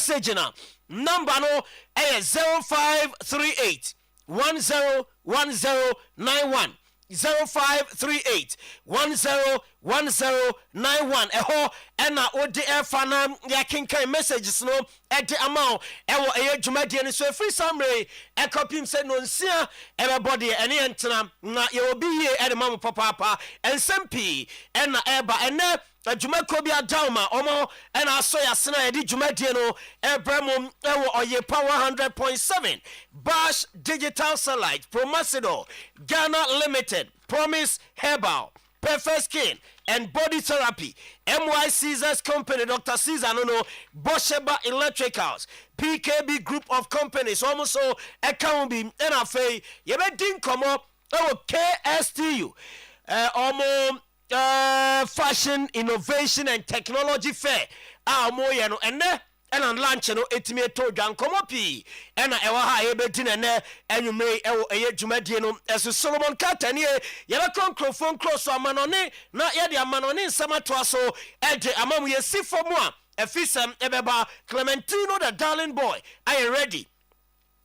message na number no 0538 101091 0538 101091 eho ena odi efana ya kinkan messages no edi amount ewo eye dwumadie ni so free summary e copy say no nsia everybody ene entena na ye obi ye ede mamu papa ensempi ena eba ene adwumako bi adawma omo ena aso ya sena edi dwumadie no ebremum ewo Oyerepa 100.7 Bash Digital Satellite Promotional Ghana Limited Promise Herbal Perfect Skin and Body Therapy MY Caesars Company Dr. Caesar no Bosheba Electricals PKB Group of Companies almost so account be NFA yebe din komo KSTU almost Fashion Innovation and Technology Fair moye no ene ena lunch no etime to dwan komopi ena ewa ha yebedine ne enwumre ewo eye dwumadie no eso Solomon Katani ye be konkrofon cross amanone na ye de amanone nsamato aso ede amamu ye sifomu a efisem ebeba Clementino the darling boy are you ready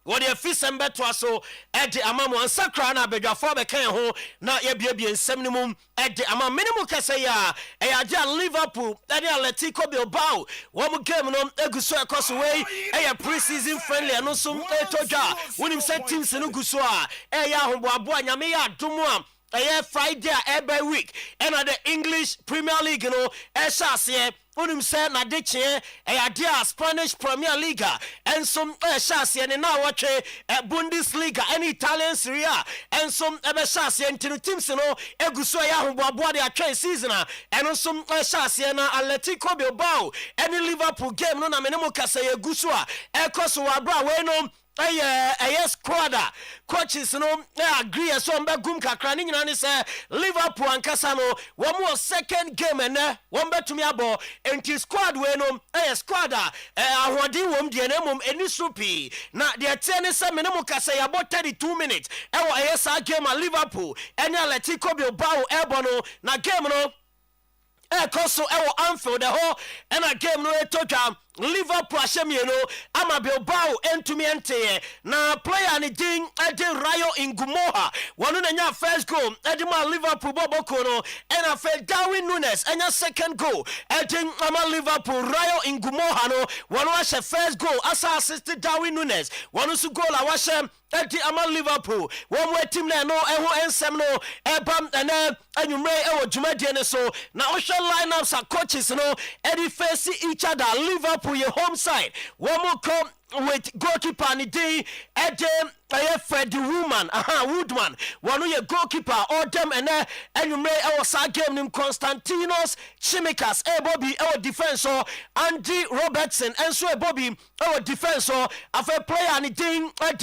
what the fisem beto aso ede amamu ansakra na bedwafo be kan ho na ye biebie nsem ni mum ede ama minimum kase ya eyaja Liverpool ede Atletico Bilbao wo mu game no eguso ekoso we pre-season friendly no so etodwa wonim se teams no guso a eya hoboabo anyame ya adomu a Friday every week and the English Premier League no eshase unim say na de che dia Spanish Premier League and some eshase ne na watche Bundesliga and Italian Serie A and some eshase ntino teams no eguso ya hoboabo de atwa season and some eshase na Atletico Bilbao and Liverpool game no na menemo kasa eguso a ekoso wa bra we no squad coaches no agree so mbegum kakra ni nyina ne say Liverpool ankasa no wo second game ene wo betumi abo enti squad we no squad ahodi wom de na mom eni supi na de tie ne say menemu kasa ya 32 minutes ewo sa game a Liverpool ene Atletico Bilbao no na game no koso ewo Anfield the whole and a game no etodwa Liverpool ashemie no ama Bilbao entumi ente na player ni din ede Rayo Ingumoha wonu na nya first goal ede ma Liverpool boboko no and a Darwin Nunes enya second goal ede ama Liverpool Rayo Ingumoha no wonu ashe first goal asa assisted Darwin Nunes wonu su goal a washe ede ama Liverpool wonu team na no eho ensem no ebam ene anwumre ewo dwumadie ne so na ohwe lineups a coaches no ede face each other Liverpool your home side one more come with goalkeeper ni day Edem Fred Woodman one your goalkeeper or them and you may our side game named Constantinos Chimikas Bobby our defensor Andy Robertson and so Bobby our defensor of a player ni ding a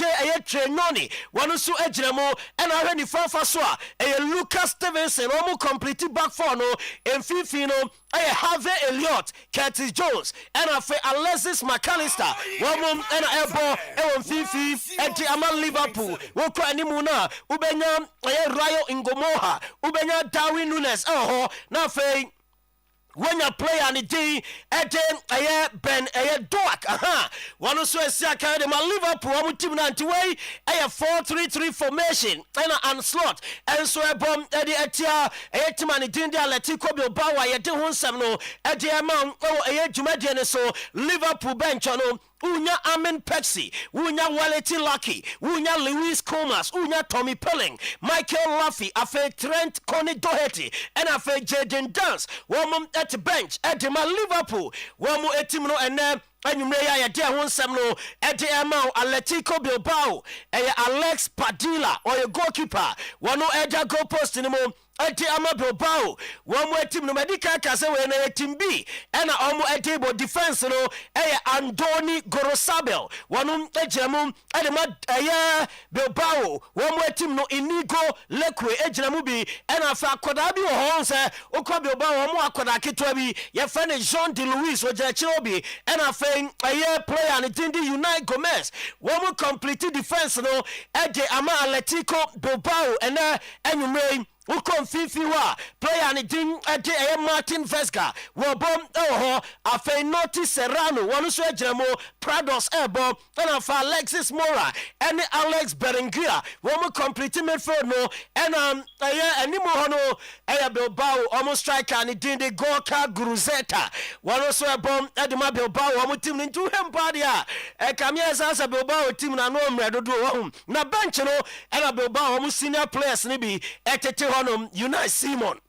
Trenoni one so ejremo and already Fanfaswa a Lucas Stevenson almost completed back for no and Fifino Harvey Elliott Curtis Jones and Alexis McAllister one and elbow Fifi and Amal Liverpool woko animu na ubenya Rayo Ingumoha ubenya Darwin Nunes na fe when you play on the day Ben Doak one so sia carry my Liverpool one team na way 4-3-3 formation and slot and so a bomb the etia team and the Atletico Bilbao ye de honsam no the amount dwumadie so Liverpool bench no Unya Amen Pepsi, Unya Waleti Lucky, Unya Lewis Comas, Unya Tommy Pelling, Michael Laffy, Afe Trent Connie Doherty, and Afe Jaden Dance, one at the bench, at the Liverpool, one more etimno and you may I dear one semno at the amount Atletico Bilbao, Alex Padilla or your goalkeeper, one no edge goal post in the moment. Ati ama Bilbao one more team no medical kase we na team B and omo etable defense no Andoni Gorosabel one ejemu ma Bilbao one more team no Inigo Lekwe ejemu bi and afa akoda bi ho se okọ Bilbao omo akoda ketwa bi ye fa ne Jean de Louis oja bi and afa player and Tindi Unai Gomez one more complete defense no ede ama Atletico Bilbao and enumere Ukon Fifi wa player ni din ade Martin Vesga wo bom ho afa Noti Serrano wonu so agyinamo Prados ebo na fa Alexis Mora and Alex Berenguer wo mo complete midfield no and animo ho no Bilbao almost striker ni din de Gorka Gruzeta wonu so ebom edema Bilbao wo mo team ni ntu hempa dia kamia sasa Bilbao team na no mredodo wo na bench no and Bilbao wo mo senior players ni bi etete honom Unai Simon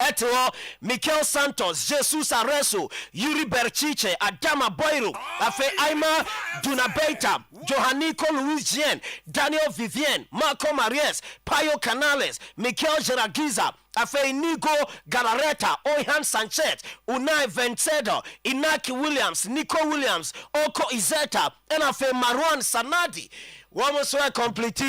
Eto Mikel Santos, Jesus Areso, Yuri Berchiche, Adama Boiro, Afe Aima Dunabeita, Johanico Luis Jean, Daniel Vivien, Marco Marias, Payo Canales, Mikel Geragiza, Afe Nigo Galareta, Oihan Sanchez, Unai Vencedo, Inaki Williams, Nico Williams, Oko Izeta, and Afe Marwan Sanadi. One was so complete.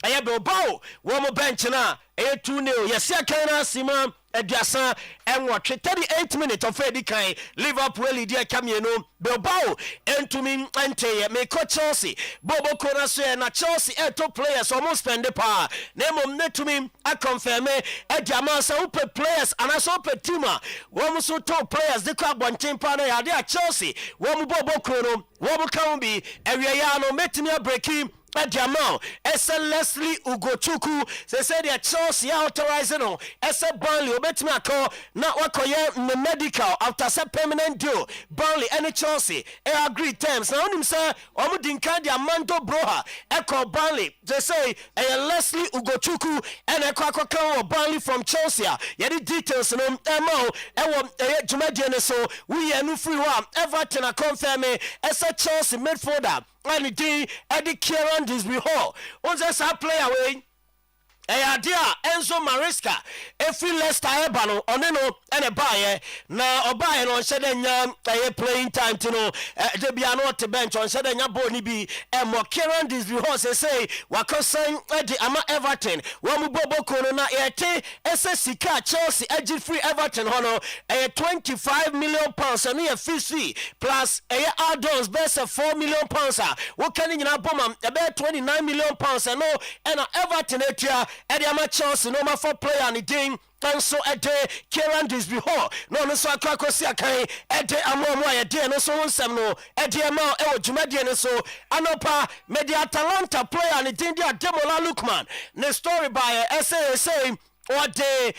Aya Bilbao, one bench na, 2-0. Yes, I can Simon. Ediasa and what 38 minutes of Eddie Kai, Liverpool, Lydia Camiano, Bilbao, and to me, Ante, make Chelsea, Bobo Conasu, and Chelsea, top players almost spend the power. Name net to me, I confirm me, Ediamasa, open players, and I saw Petima, one so top players, the club one team partner, they are Chelsea, one Bobo Cono, one Kambi, Ariano, Metimia breaking. Jamal, Ese Leslie Ugochukwu, they say they are Chelsea authorizing on Ese Burnley, Obetima call, not what the medical after some permanent deal. Burnley, any Chelsea, agree terms. Now, him say, Omudinka, the Amando Broha, Echo Burnley, they say, Leslie Ugochukwu, and Echo Burnley from Chelsea. Yet details, no, Emo, Jumadian, so we are no free one. Everton, I confirm me, Ese Chelsea midfielder. And the Eddie Kieran this before. What's that player way? Dia Enzo Maresca every Leicester ebano oneno ene baye na obaye no nhyede nya playing time to no de bia no te bench on nhyede nya ball ni bi mo Kieran this before say wakosan di ama Everton wo mu boboko no na yete ese sika Chelsea agi free Everton hono 25 million pounds and ye fee plus add-ons best 4 million pounds wo kan nyina bomam about 29 million pounds no and Everton etia Ediama Chelsea no ma for player and game and so a day Kieran this before no so akwakosi akan e de amomo ya de no so nsem no e de ma e wodwumade ne so anopa media Atalanta player and din dia Demola Lookman ne story by say or the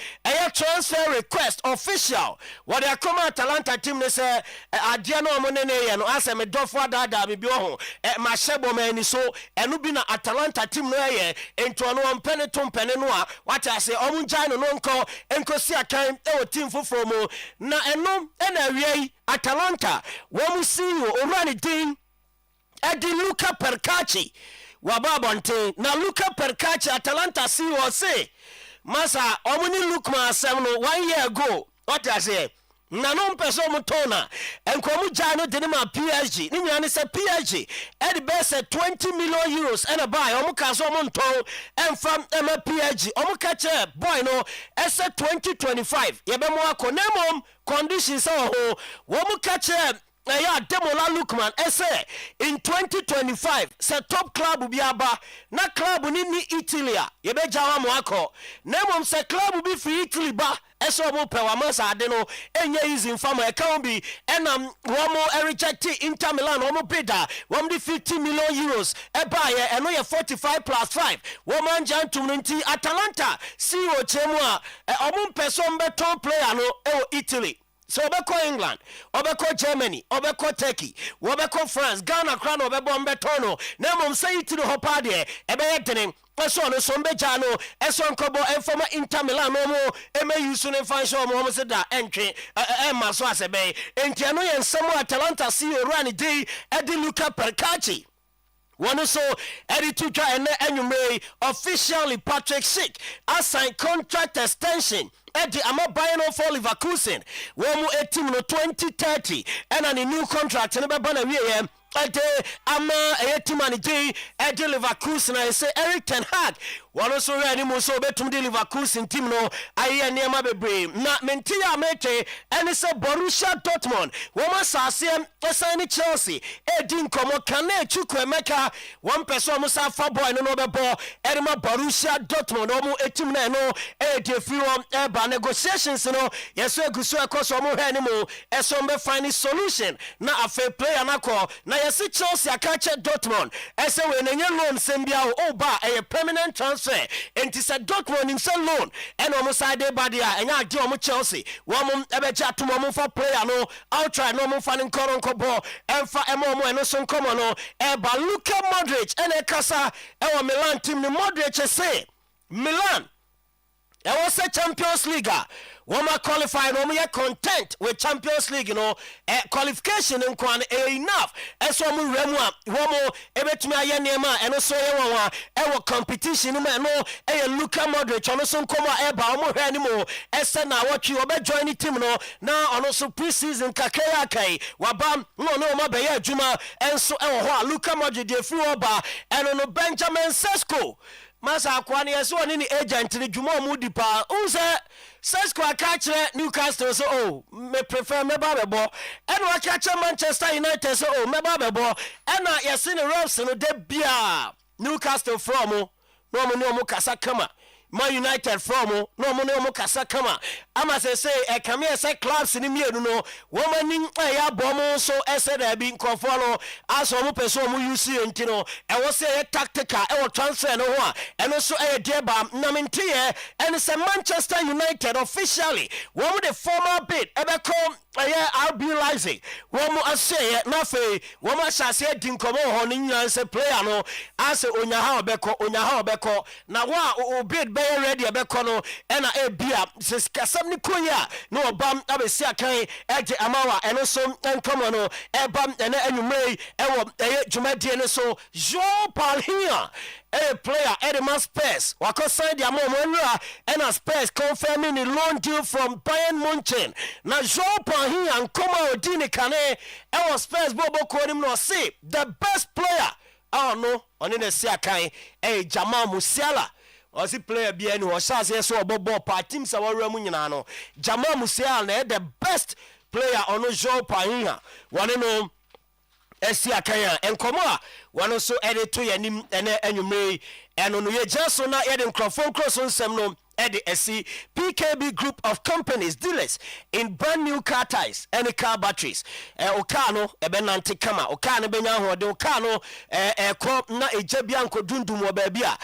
transfer request official what they come Atalanta team they say adia no monene no asem dofo dada bi ho ma shebo mani so enu bi na Atalanta team no ye ento no mpene to mpene no a what I say omunjai no enkosi akan e team foforo mo na eno na awie Atalanta wo mu see orani din edi Luca Percaci wababonte na Luca Percaci Atalanta see or say Masa, omuni look ma no 1 year ago. What I say? Nanon person mutona and komu jano denima PSG. Ninyani say PSG at the best at 20 million euros and a buy omukaso monton and from PSG omukache boy no as 2025. Yebemo akonemom conditions oh womukache Demola Lookman say in 2025 say top club bi aba na club ni Italy ye be jawa mo akọ na mom say club bi free Italy ba eso mo pe wa masa ade no enye easy infama e kan bi enam wo mo reject Inter Milan wo mo bida wo mo 50 million euros e ba ye eno ye 45 plus 5 wo man jantum nti Atalanta see o chemu a omo person beton player no e Italy. So obeko England, obeko Germany, obeko Turkey, obeko France, Ghana crown obebo mbetono. Nemo say it to the hopade, ebe yetening. Eso no sombe jano, eso nkobo informa Inter Milan no mo eme yusu ne fansho mo se da entwe maso asebe. Enti ano ye nsemo Atalanta see orani dey edi Luca Percaci. One so Eddie Tuja and Enume officially Patrick Schick assigned contract extension. Eddie Ama buying for Leverkusen. One more team no 2030 and a new contract and a banner ade ama eyetimani je ade Leverkusen na say Erik ten Hag wano so ready mo so betum de Leverkusen team no aye niema bebre na mentia mete ene se Borussia Dortmund woma sase esane Chelsea edin komo kana chuku emeka one person mo sa fa boy no bebo edema Borussia Dortmund omo etim na no ede fiwo eba negotiations no yeso eguso ekoso mo hwe ni mo eso mbe find solution na afa player na ko na yesi Chelsea akache Dortmund ese we nenye loan sembia o ba a permanent transfer enti se Dortmund in se loan eno omo side badia enya ade omo Chelsea wo mo ebeja atomo mo fa player no outright no mo fa nkoro nkobo emfa emo mo eno so nkomo no eba Luka Modric ene kasa ewo Milan team ni Modric say Milan was a Champions League. Woma qualified, woma content with Champions League, you know, qualification and kwan enough. Eso mu remwa, womo ebetumi aye niema, eno so ye wawa, ewo competition no, Luka Modric, ono so nkoma eba, omo hwe animo, ese na wachi, obe join the team no, na ono so pre-season kakaya kai, wabam, no, ma beye juma, enso ewo Luka Modric, de free oba, eno no Benjamin Sesko. Masa akwani yeso oni ni agent ni dwuma mu di pa unse Sesko akachire Newcastle so me prefer me ba bebo eno akachire Manchester United so me ba bebo ena yesi ni Rams no de bia Newcastle from no mo kasa kama Man United from no mo kasa kama ama say come here say clubs ni mienu no woman ni ya bomo so ese da bi nkofo no aso mo person mo use enti no e wo say tactical e wo transfer no ho a eno so e de ba na mentie and say Manchester United officially wo the former bid e be come RB Leipzig wo mo ase na fe wo mo asase di nkomo ho ni nyan say player no ase onya ha obeko na wa bid be ready obeko no e na e bia kasam ni konya no obam abesi akan eje amawa eno so enkomo no ebam ene anwumrei ewo dwumadie ne so João Palhinha a player Edema Spurs wako sign the amount money and a Spurs confirming the loan deal from Bayern Munchen na João Palhinha and Koma Odini Kane ewo Spurs bobo konim no say the best player oh no oni ne sia kan Jamal Musiala osi player bi eni o shase so obobo pa team sa wawra mu nyina no Jamal Musiala na the best player ono João Palhinha one no esi akanya enkomo a wano so ede to yanim ene anwumrei eno no ye jaso na ye de nkrofon kroso nsem no ede esi PKB group of companies dealers in brand new car tires and car batteries oka no ebe nante kama oka no benya hode oka no ko na ejabia nkodundum wo ba bia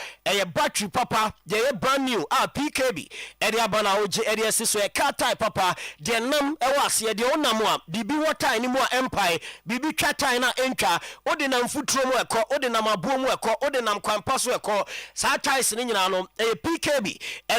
battery papa ye brand new PKB ede abana oje ede esi so car tire papa de nam ewo ase de onam a bibi water ni mu a empire bibi twa tire na enka ode nam futuro mu eko ode nam abuo mu eko ode nam kwampa so eko sa tires ni nyina no PKB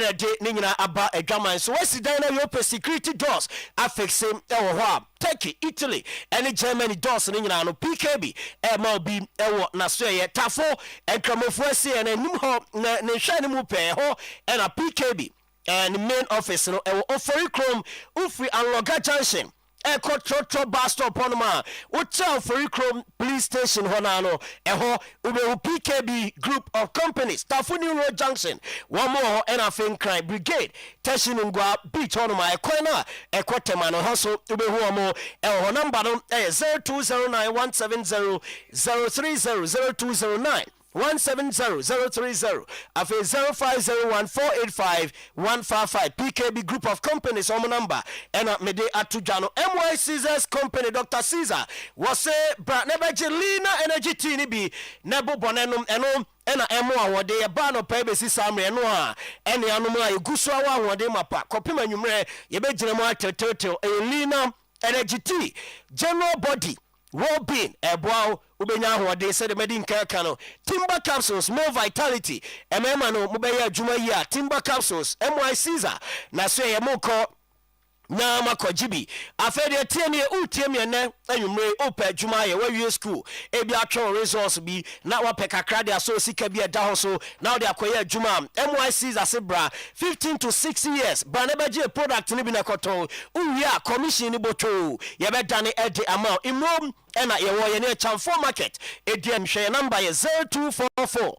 de ninyina aba adwaman so wasi dan na Europe security doors affix ewo ho a Turkey, Italy, and Germany doors ninyina no PKB ma bi ewo na so ye tafo enkramofo ase na nim ho na hwa ni mu pe ho na PKB and main office no ewo Ofori Chrome Ufri and Loga Junction Trotro bus stop on ma ucha for Chrome police station honano eho ube PKB group of companies Tafuni Road Junction one more and a fin crime brigade Teshinungwa beach on my corner ekotema no hoso ube huomo eho number no 0209170030 170-030 afe 0501485155 PKB group of companies on number and mede atujano MY Caesars company Dr. Caesar was say bra nebejelina energy tini bi nebo bonenum eno ena emo awode ye ba no pa besi samre eno a ene anum a eguso awa awode mapa kopima nwumre ye begina mo atetetel elina energy tea general body well-being eboao ubenya hode said the medin kano timber capsules more vitality emema no mubeya adwuma yi a timber capsules MY Caesar na so ye moko na makojibi afede tie ne utie me ne anwumre opa adwuma ye wawie school ebi atwe resource bi na wape kakra de aso sika bi eda ho so na de akoye adwuma MYCs asebra 15 to 60 years banebaje product ni bi na koton uwia commission ni boto ye be dane ede amount imrom ena ye wo ye ne chamfo market edi nhwe number ye 0244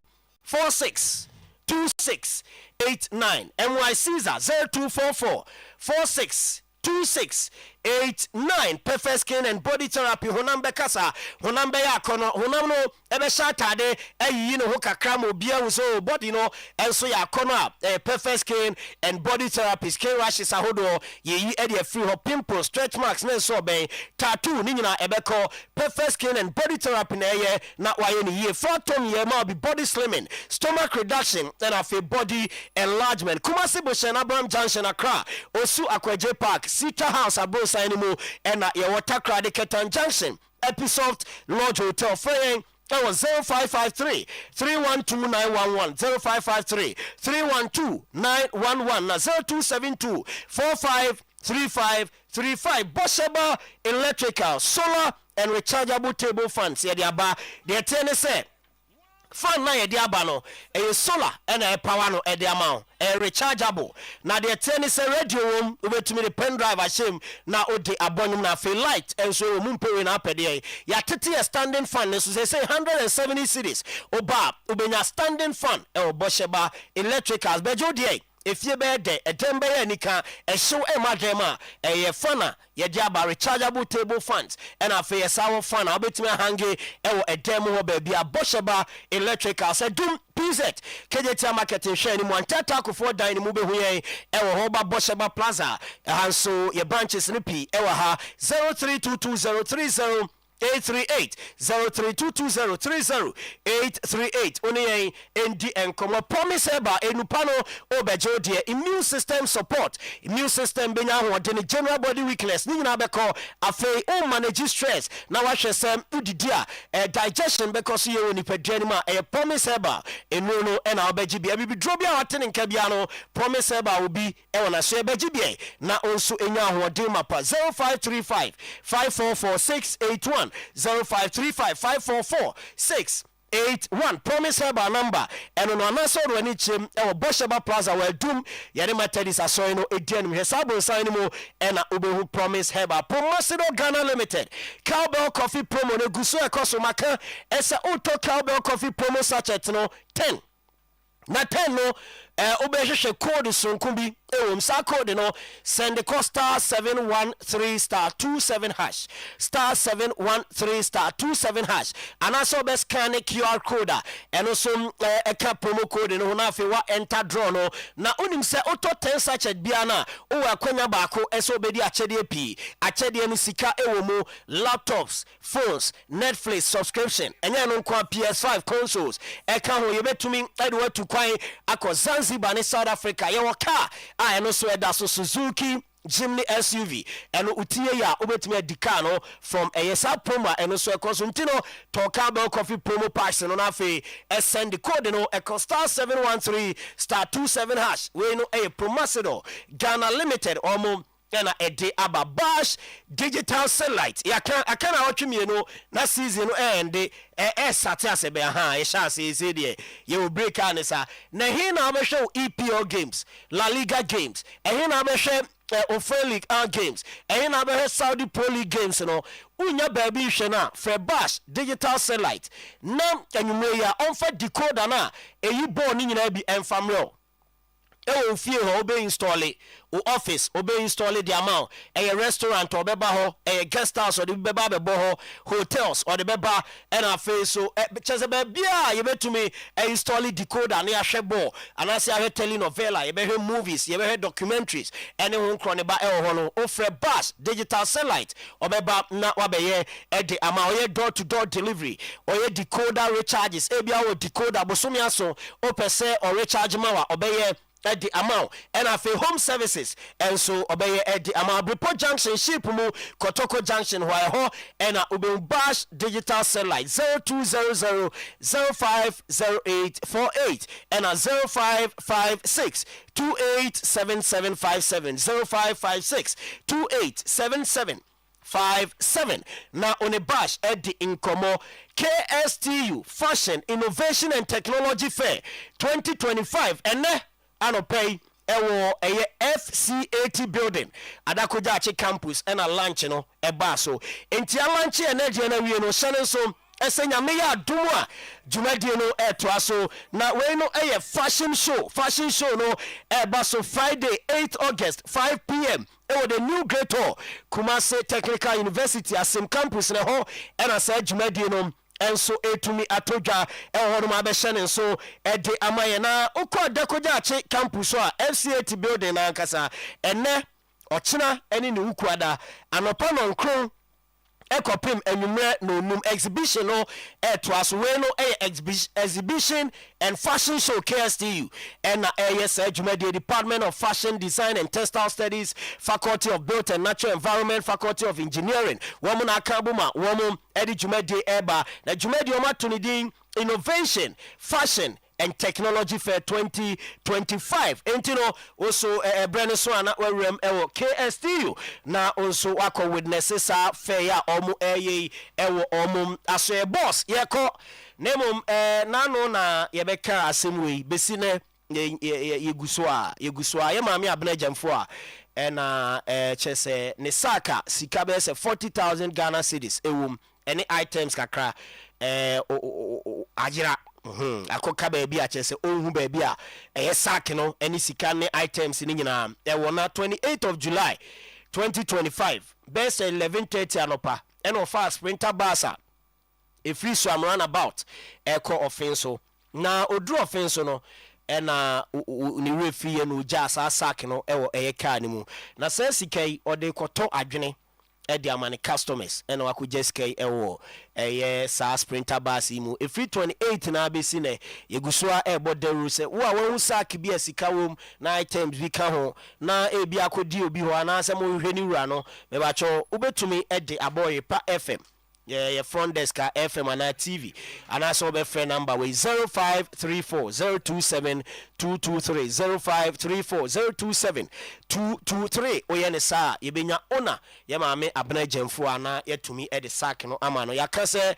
46 2689 MYCs 0244 46 2689 perfect skin and body therapy honam bekasa honam be yakono honam no ebe shatade ayi no ho kakra mo bia wo so body no enso yakono perfect skin and body therapy skin rashes ahodo yeyi e de free ho pimples stretch marks na so ben tattoo ni nyina ebe ko perfect skin and body therapy na ye na waye ni ye photon ye ma be body slimming stomach reduction and a body enlargement Kumasi Boshen Abraham Junction Accra Osu Akwaje Park Sita House Abo Sainimu and your water credit Ketan Junction Episoft Lodge Hotel Fraying. That was 0553 312911 0553 312911 0272 453535 Bosheba Electrical Solar and Rechargeable Table Fans. Yadiaba the tennis fan na yedi aba no solar and power no e de amount rechargeable na de tennis radio room ubetumi the pen drive ashem na odi abonum na fe light enso mu mpewe na apede ya tete standing fan so say 170 cities oba ubenya standing fan obosheba electricals bejo de if you be de edembe anika show emadema fana ye diaba rechargeable table fans and afa sawo fan obetimi hange edemo ho ba bia bosheba electrical say dum PZ KJT marketing share ni mwantata kufo dan ni mube huye ho ba bosheba plaza hanso ye branches ni pi ha 0322030838 0322030838 only ND and come promise eba enupano obejo de immune system support immune system benya ho de general body weakness ni na beko afei o manage stress na wa hwesem udidia digestion because you oni pedwani ma promise eba enu no na obeji bia bi drobia watene nka bia no promise eba obi wona so ebeji bia na onso enya ho de mapa 0535 544681 0535544681 promise herba number and no anaso do ani chem e Bosheba Plaza where doom yare matadis asoy no edian hesabo sign mo na obehu promise herba Promotional Ghana Limited Cowbell Coffee promo ne guso ekoso maka esa auto Cowbell Coffee promo sachet no 10 na 10 no obehwehwe code sonkumbi sa code no send the cost *713*27 hash *713*27 and also best scan QR code and also a promo code no na fe wa enter draw no na onim se auto 10 sachet bia na o akwanya baako eso bedi achede pi achede ni sika mu laptops phones Netflix subscription enya no kwa PS5 consoles ka ho yebetumi edwa tu kwan akọ Zanzibar ni South Africa ye wo car and also eda so Suzuki Jimny SUV and utie ya obetumi adika no from yesa promo and also consuntino Cowbell Coffee promo pass no na fe send the code no *713*27 hash we no Promotional Ghana Limited omo na ede aba bash digital satellite ya kan akana otwemi no na season no ende sate asebe aha ye sha se de ye will break anisa na he na be show EPL games La Liga games he na be show Ofen League games he na be Saudi Pro League games no unya baby hwe na for bash digital satellite na anwumre ya onfa decoder na eyi ball ni nyina bi enfamro e fie ho obe install o office obe install the amount a restaurant or beba ho a guest house or the beba bebo ho hotels or the beba and a face so cheze bia you betumi install decoder na ahwe ball and I say I telenovela you be movies you be documentaries and won kroniba e ho no ofre bash digital satellite or beba na wabeye e the amount or door to door delivery or ye decoder recharges e bia wo decoder bosomi aso o pese or recharge mawa obeye at the amount and I feel home services and so obey at the amount report junction ship mu Kotoko junction why ho and ube bash digital cell line 0200 and 0556 287757 0556 287757 now on a bash at the Incomo KSTU Fashion Innovation and Technology Fair 2025 and anopay ewo eye FCAT building Adakojachi campus and a lunch no eba so enti a lunch energy na wie no hyene so esenya me ya adumwa dwumadie no eto aso na we no eye fashion show no eba so Friday 8 August 5 p.m. ewo the new great hall Kumasi Technical University asim campus na ho and asa dwumadie no enso etumi atodwa ehoro ma be hyene so ede amaye na ukọ Adakojachi campus a FCAT building na ankasa enne ochina ene ne ukuada anopa no nkron ekopim enumre no num exhibition no to as we no exhibition and fashion show KSTU and ASA Department of Fashion Design and Textile Studies, Faculty of Built and Natural Environment, Faculty of Engineering, woman akabuma woman edi jumedi eba na jumedi omatunidin innovation fashion and technology fair 2025 entino also brand so ana werem ewo KSTU na also wako witnesses a fair ya omu ewo omu aso boss yeko nemum nano na yebeka asemwe besine yeguswa ye maami abena jamfo a na chese ne saka sika be se 40,000 Ghana cedis ewum any items kakra ajira akoka baby a chese onhu baby a sack no any sika ne items ni nyina na 28th of July 2025 best 11:30 anopa and of fast sprinter basa a free swam runabout echo offenso na odru offenso no na ni refi no jasa sack no ewo eka ni mu na say sikai ode koto adwene the amani customers and wako jeske ewo sa sprinter bus imu if 28 na be sine yegusua boderu se wo a won sack bi asika wom na items bi ka ho na ebi akodi obi ho ana se mo hwani wura no me ba cho ubetumi de Oyerepa FM yeah front desk FM and TV and also be phone number we 0534 027 223 0534 027 oyene sa yebenya ona ye maame abena jamfo ana yetumi e de sack no ama no yakase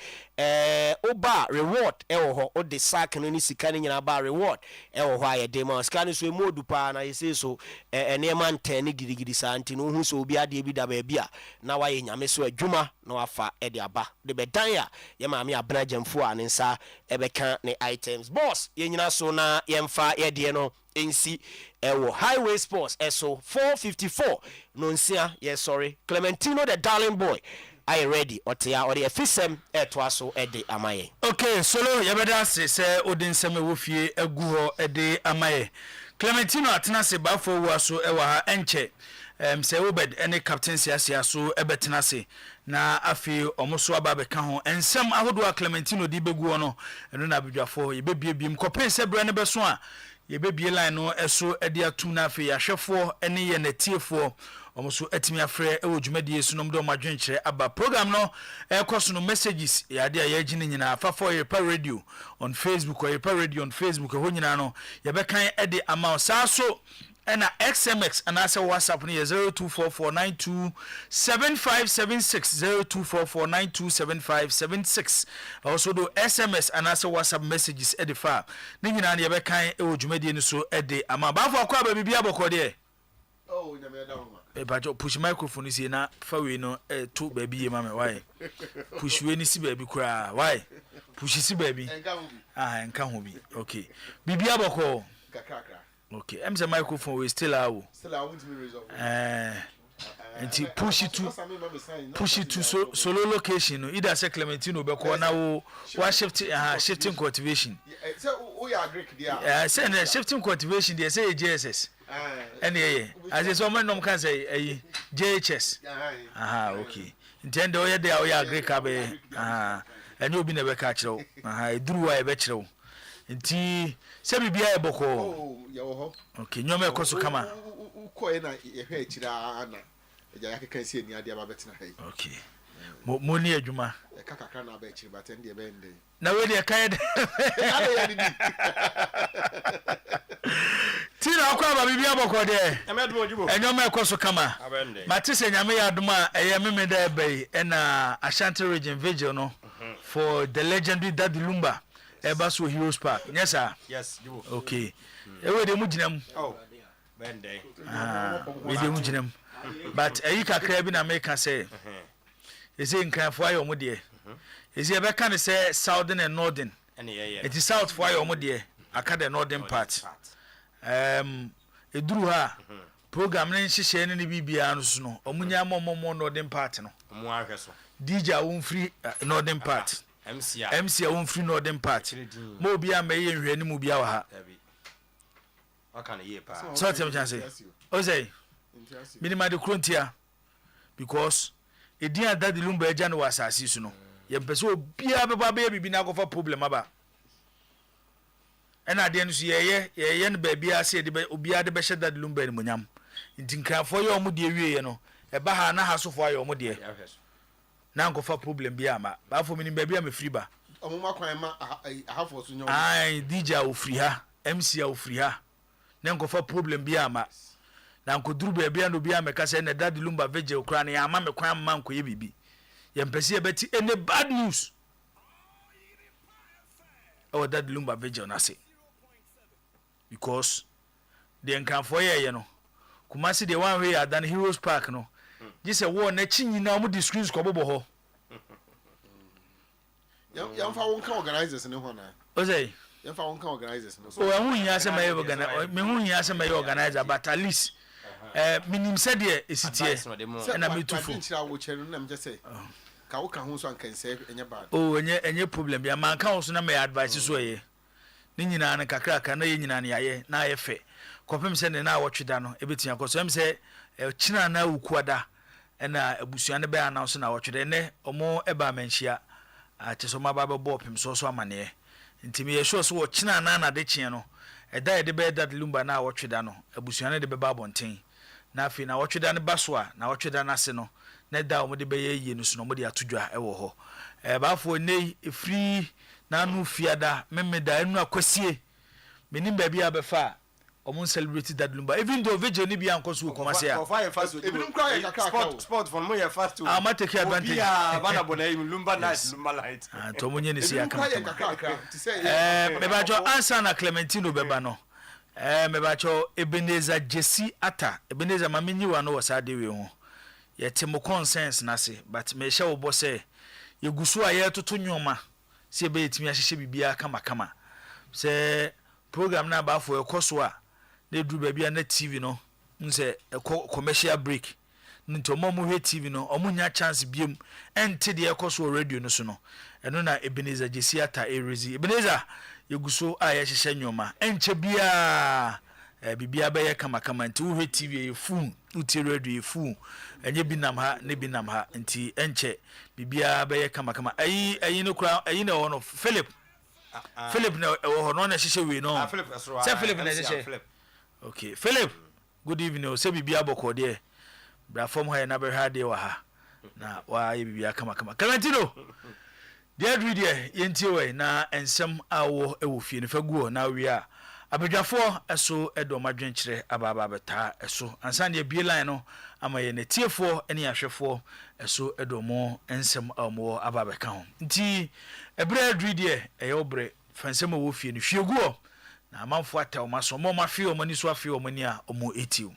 oba reward ewo ho o de sack no ni sika ni nyina ba reward ewo ho aye de ma sika ni so emodu pa na yese so ene man 10 girigiri sa anti no hu so obi ade bi da ba bia na waye nyame so adwuma na wafa e de aba de bedan ya ye maame abena jamfo an nsa ebeka ne items boss ye nyina so na yemfa ye de no NC Highway Sports SO 454 Nonsia yes sorry Clementino the darling boy are you ready otia or the FSM etwaso ede amaye okay solo yebeda se odinsem wofie agu ho ede amaye Clementino atena se bafo waso ewa ha enche se obed any captain siasia so ebetena se na afi omoso aba beka ho ensem ahodo a Clementino di begu no eno na abdwafo yebebie biem kopen se bre ne beso a yebebie line no eso ede atum na afi yahwefo ene ye natiefo omoso atimi afre ewo dwumadie su no mdo madwenkyere aba program no ekoso no messages yade a yagine nyina afafo Oyerepa radio on Facebook Oyerepa radio on Facebook ho nyina no yebekan ede ama saso ena XMX and asa WhatsApp ni 0244927576 0244927576 also do SMS and asa WhatsApp messages edifa ni nyina na yebekan ewo dwumadie ni so ede ama bafo akwa ba bibia bokode oh nyame da ma Bajo push microphone is na fa we no to baby mama why push we ni si baby kura why push si baby enka ho bi okay bibi aboko kakrakra okay em say microphone we still awo want me resolve and push it to solo location no either say Clementino be ko na wo shifting cultivation say o ya agree there say shifting cultivation there say JSS and as is someone no can say JHS okay intend o ye there o ya agree ka be and you be never catch row duru wa e be kire nti se bibia eboko oh ya wo ho okay nyoma ekoso kama ko e na ye hwe akira na eja yakeka si ani ade aba betina hai okay mo ni adwuma e kakaka na aba akiri baten de be ndey na we de kan de tira akwa ba bibia boko de enyoma ekoso kama matise nyame ya aduma eye meme da ebe na Ashanti Region Vigil no for the legendary Daddy Lumba Ebaso Heroes Park yes sir yes you okay ewe de mu ginam oh bende we de mu ginam but eyi kakra bi na make say ese nkranfo ayo mu de ese ebe kan say southern and northern it is south for ayo mu de aka the northern part eduru ha program ne nhihye ne bibia no so no omunya mommo northern part no omu ahwe so DJ won free northern part MC won free northern part mo bia me ye nhwe ni mu bia wa ha aka na ye pa so tell me chance o say minima de krontia because edin Daddy Lumba eja no wasasi so no ye mpese obia beba be bibi na akofa problem aba ena de no so ye no ba bia se de obia de be hye Daddy Lumba ni monyam nti nkrafo ye omo de wie ye no eba ha na hasofo aye omo de na nkofa problem bia ma ba fo minim ba bia me free ba omuma kwan ma ahafo so nyo ai DJ o free ha MC o free ha na nkofa problem bia ma na nkoduru ba bia no bia me ka se na Daddy Lumba Vigil kra na ya ma me kwan ma nkoye bibi ye mpese e beti any bad news oh Daddy Lumba Vigil na say because the nkanfo ye no Kumasi the one way than Heroes Park no this a war na chi nyina mu screens ko bobo ho yam fa won ka organizers ne ho na o say yam fa won ka organizers no so hu hia se may organize me hu hia se may organizer but at least minim said there esitie na metufo nchira wo chere na mje say ka wo ka hu so ankan say enye bad oh enye problem bia man ka ho so na may advice so ye ni nyina na kakra ka na ye nyina na ye na ye fe kopem se ne na wotweda no ebetia ko so em se china na ukuada na abusuan ne be announce na wotweda ne omo eba manhia acheso mababa bo pem so so amane ntimi ye sure so wo china na de chie no eda ye de be Daddy Lumba na wotweda no abusuan de be ba bonten na afi na wotweda ne baso a na wotweda na se no na da omo de be ye no so no mo de atodwa e wo ho baafo nei free na anu fiada memeda enu akosie menim ba bia be fa omo celebrate Daddy Lumba even though Vigil ni bia nkoso komase ya sport for mo ye fast to ma take advantage bia bana bona Lumba nice Lumba light to mo nyene si aka to say me ba jo answer na Clementino beba no me ba jo Ebenezer Jesse Ata Ebenezer mamenyi wa no wasa de we ho ye temo conscience na se but me hye wo bo se ye gusu a ye toto nyoma se be etimi ahyehye bibia kama se program na ba fo ekoso a na duru ba bia na TV no nse commercial break nto mo hwe TV no omunya chance biem ente de ekoso radio no so no eno na Ebenezer Jesse Ata erezi Ebenezer ye gusu a ye hyehye nyoma enche bia bibia ba ye kama nti hwe TV ye fu uti radio ye fu enye binam ha ne binam ha nti enche bibia ba ye kama ayi no kura ayi na wono Philip na wo no na hyehye we no say Philip na hyehye okay Philip good evening o say bibia boko de bra form ha na be ha de wa ha na wa ye bibia kama Clementino de adri de yenti we na ensem awo e wo fie ne faguo na wi a abadwafo eso edo madwenkyere ababa beta eso ansa ne bie line no amaye ne tiefo ene ahwefo eso edo mo ensem amo ababa ka ho nti ebre adri de eyobre fansem wo fie ne hwieguo na amanfo ataw maso mo mafie o mani so afie o mani a o mo etiu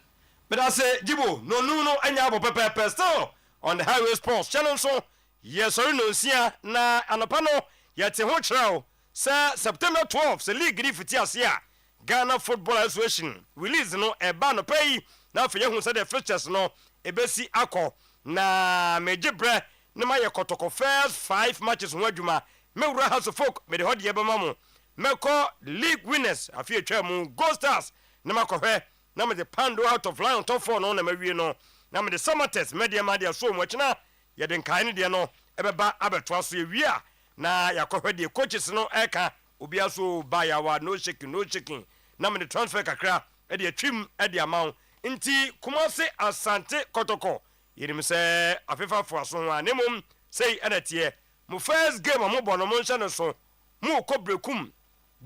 but I say Jibo no anya abo pepe still on the highway sports channel so yes or no sia na anopa no yete ho kyerɛw sa September 12 se league ni fiti ase a Ghana Football Association release no eba no pay na afi ye hu se the fixtures no ebesi akọ na mejibre na maye kotoko first 5 matches ho adwuma mewura house of folk me de hode ye bema mo meko league winners afi atwa mu Gold Stars na makohwe na me de pando out of line top 4 no na mawie no na me de Samates media so mo akina ye de nkan ne de no ebeba abeto aso ewie a na yakohwe de coaches no eka obi aso bayawa no shaking na me transfer kakra e de atwim e de amount nti Kumasi Asante Kotoko yirim se afefa fo aso ho anemum sei anatie mo first game mo bono mo nhyɛ no so mo kɔ Brekum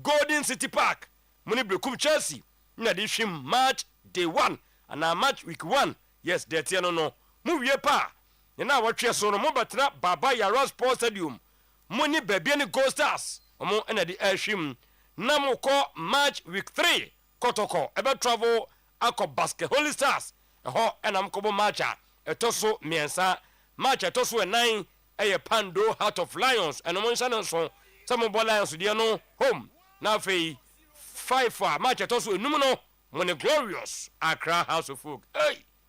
Golden City Park mo ni Brekum Chelsea na de hwim match day 1 and match week 1 yes de tie no mo wie pa na wɔtwe so no mo betra Baba Yara Sports Stadium mo ni baabi ni Gold Stars mo na de ahwim na mo kɔ match week 3 Kotoko ebe travel akɔ Basket Holy Stars ɛhɔ ɛna mkɔbɔ match a ɛtɔ miensa match ɛtɔ so 9 ɛyɛ Pando Heart of Lions ɛno mo nhyɛ no so sɛ mo bɔ Lions deɛ no home na afei 5 a match ɛtɔ so enum no mo ne Glorious Accra House of Folk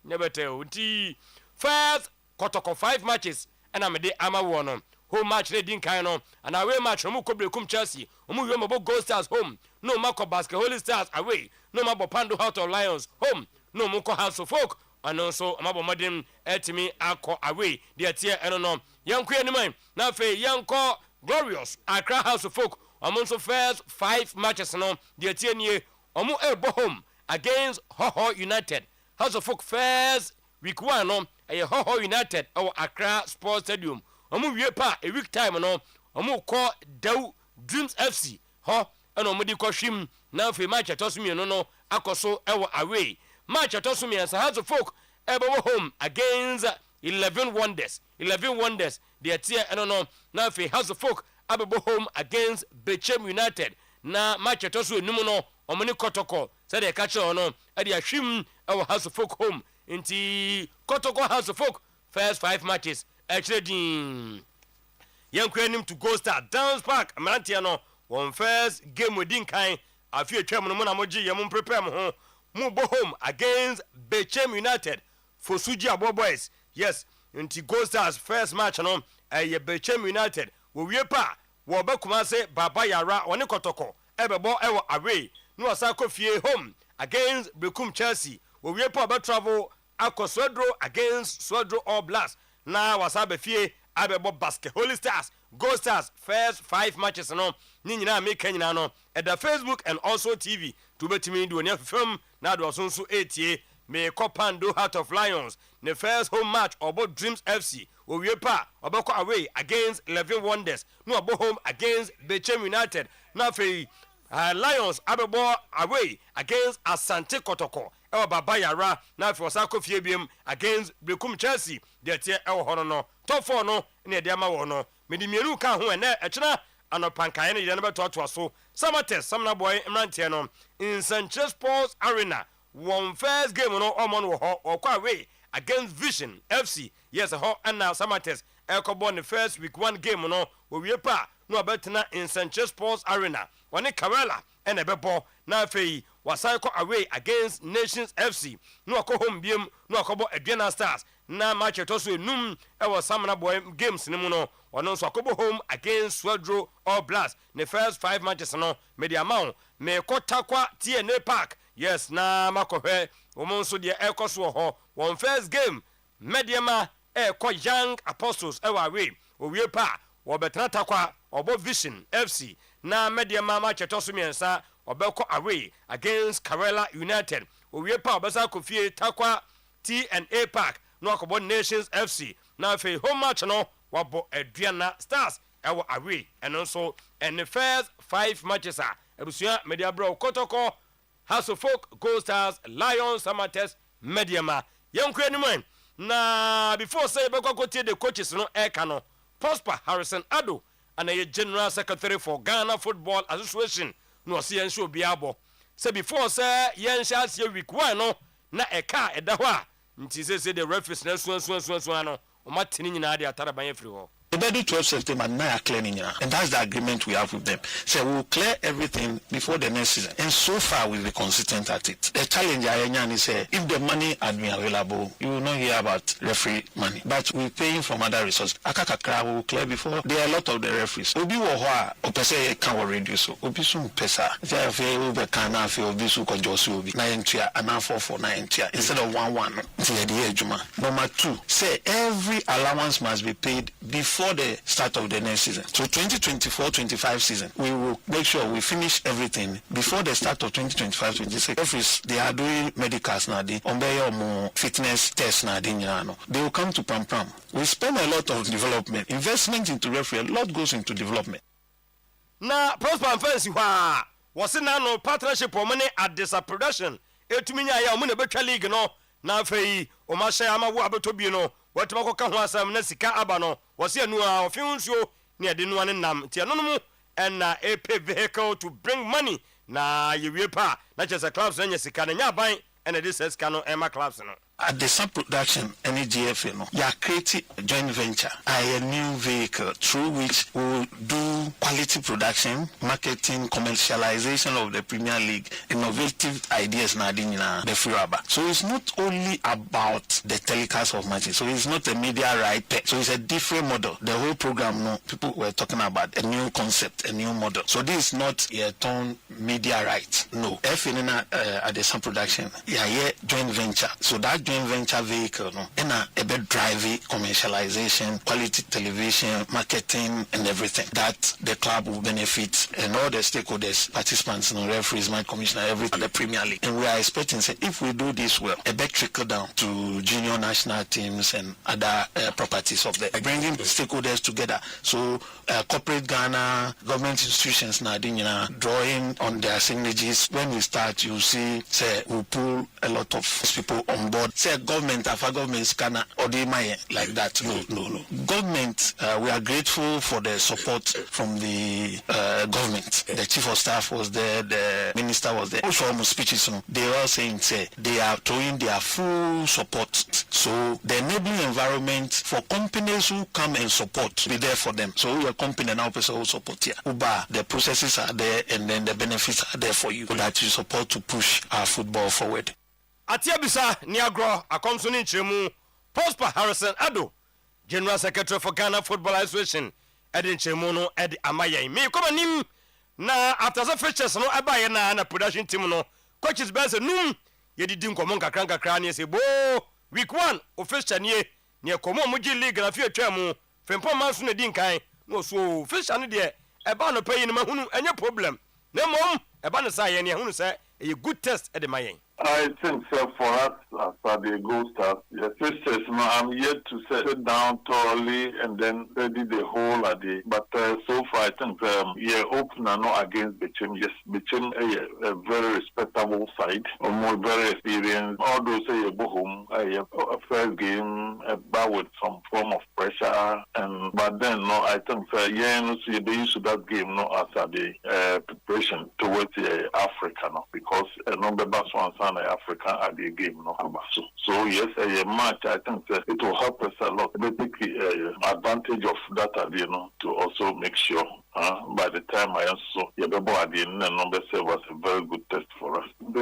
never tell nti first Kotoko 5 matches ɛna me de ama wɔ no home match ne din kan no and away match no mo kɔ Brekum Chelsea mo wie mo bɔ Gold Stars home no ma kɔ Basket Holy Stars away no ma bɔ Pando Heart of Lions home no mo kɔ House of Folk ano so ma bɔ modern etimi akɔ away de tie ɛno no yanko animan na afei yanko Glorious Accra House of Folk ɔmo nso first 5 matches no de tie nie ɔmo ɛbɔ home against Hoho United House of Folk first week 1 no ɛyɛ Hoho United ɛwɔ Accra Sports Stadium ɔmo wie pa a week time no ɔmo kɔ Dew Dreams FC hɔ ɛna ɔmo di kɔ hwim na afei match ɛtɔ so mmienu no akɔ so ɛwɔ away match ɛtɔ so mmiɛnsa House of Folk ɛbɛwɔ home against 11 Wonders deɛ tie ɛno no na afei House of Folk abɛbɔ home against Bechem United na match ɛtɔ so enum no ɔmo ne Kotoko sɛdeɛ ɛka kyerɛ no ɛde ahwim ɛwɔ House of Folk home nti Kotoko House of Folk first 5 matches ɛkyerɛ din yɛnkɔ anim to Gold Star Dance Park mmeranteɛ no wɔn first game within kan afi atwam no mo na mo gye yɛ mo prepare mo ho mo bɔ home against Bechem United for Suji Abo Boys yes nti Gold Stars first match no ɛyɛ Bechem United wo wie pa wo ba Kumasi Baba Yara wɔne Kotoko ɛbɛbɔ ɛwɔ away no asa kɔ fie home against Brekum Chelsea wo wie pa ba travel akɔ Swedro against Swedro All Blacks na wasa ba fie abɛbɔ Basket Holy Stars Gold Stars first 5 matches no ni nyina me kan nyina no at the Facebook and also TV to betimi do ne film na do so nso etie me Pando Heart of Lions the first home match obo Dreams FC owie pa obekɔ away against 11 Wonders no obo home against Bechem United na fei Lions abɛbɔ away against Asante Kotoko ɛwɔ Baba Yara na fei osa kɔ fie biem against Brekum Chelsea de tie ɛwɔ hɔ no top 4 no ne de ama wɔ no me di mienu ka ho ɛnɛ ɛkyena anopankae no yɛ no bɛtoatoa so Samates Samna Boy mmeranteɛ no in Central Sports Arena one first game no ɔmɔ no wɔ hɔ ɔkɔ away against Vision FC yes hɔ ɛna Samates ɛkɔbɔ ne first week 1 game no owie pa no ɔbɛtena in Central Sports Arena wɔne Karela ɛna ɛbɛbɔ na afei wasan kɔ away against Nations FC no ɔkɔ home biem no ɔkɔbɔ Aduana Stars na match ɛtɔ so enum ɛwɔ Samna Boy games ne mu no ɔno nso akɔbɔ home against Swedro All Blacks ne first 5 matches no media amount me kɔtakwa TNA Park yes na makɔhwɛ wɔn nso deɛ ɛkɔ so wɔ hɔ wɔn first game Mediama ɛkɔ Young Apostles ɛwɔ away owie pa wɔbɛtena takwa ɔbɔ Vision FC na Mediama match ɛtɔ so mmiɛnsa ɔbɛkɔ away against Karela United owie pa ɔbɛsa akɔ fie takwa TNA Park no akɔbɔ Nations FC na afei home match no wabɔ Aduana Stars ɛwɔ away ɛno nso ɛne first 5 matches a abusua media bro Kotoko House of Folk Gold Stars Lions Samates Mediama yɛnkɔ anim na before say bɛkɔ tie the coaches no ɛka no Prosper Harrison Ado and a General Secretary for Ghana Football Association no ɔse yɛn nso obiara bɔ sɛ before say yɛn hyɛ aseɛ week 1 no na ɛka ɛda hɔ a nti sɛ the referees na suan no ɔmatene nyinaa de ataraban afiri hɔ. They do 12 September, now clearing, and that's the agreement we have with them. So we'll clear everything before the next season. And so far, we'll be consistent at it. The challenge is if the money had been available, you will not hear about referee money. But we're paying from other resources. Akakakra will clear before. There are a lot of the referees. Obi wohwa, opese can reduce. Obi sum pesa. Jafe ube kana fe obi su kojosu obi. 9 and 4 instead of 1. Number 2, say every allowance must be paid before before the start of the next season. So 2024-25 season, we will make sure we finish everything before the start of 2025-26. Referees, they are doing medicals now, fitness tests now. They will come to Pram. We spend a lot of development, investment into referee. A lot goes into development. Now, Prosper Fancy, was in no partnership for money at this production. Etuminya ya mu na betwa league no na afei o ma hye ama wo abeto bi no watuma ko ho asam na sika aba no wose anu a ofinsuo ne ade no ane nam tie no mu na a vehicle to bring money na yewie pa na chese clubs na nya sika na nya ban and this sika no ema clubs no. At the sub production, any GFA, no, you are creating a joint venture, a new vehicle through which we will do quality production, marketing, commercialization of the Premier League, innovative ideas na the Firaba. So it's not only about the telecast of matches. So it's not a media right. So it's a different model. The whole program, no, people were talking about a new concept, a new model. So this is not a turn media right. No, at the sub production, yeah, joint venture. So that joint venture vehicle, no, and a bit driving commercialization, quality television, marketing, and everything that the club will benefit, and all the stakeholders, participants, no, referees, my commissioner, everything, the Premier League. And we are expecting, say, if we do this well, a bit trickle down to junior national teams and other properties of the bringing stakeholders together. So corporate Ghana, government institutions, now drawing on their signatures. When we start, you see, say, we pull a lot of people on board. Say government, after government scanner or they like that. No. Government, we are grateful for the support from the government. The chief of staff was there, the minister was there. Also, almost speeches, they were all saying, say, they are throwing their full support. So the enabling environment for companies who come and support be there for them. So your company now person will support here. Uber, the processes are there and then the benefits are there for you so that you support to push our football forward. Atia bisa Niagro akomsoni nchemu Prosper Harrison Ado General Secretary for Ghana Football Association edi nchemu no edi amaye me koma nim na after the features no abaye na production team no coaches bense num yedidi nkomo nkakra ne se bo week 1 official ne komo mugi league na fi atwa mu fempo manso na di nkan no so official no de eba no pay ni mahunu enye problem na mom eba no sa ye ne hunu say a good test edi mayen. I think so for us as the Gold Stars, the sisters, I'm yet to sit down thoroughly and then ready the whole day. But so far, I think open and not against Bichim. Yes, Bichim a very respectable side, almost very experienced. Although say a first game with some form of pressure, but then no, I think they used to that game no as the preparation towards Africa no, because number one. Africa at the game, no. So yes, a match. I think it will help us a lot. We take advantage of that, to also make sure. By the time I also at the end, number 7 was a very good test for us. And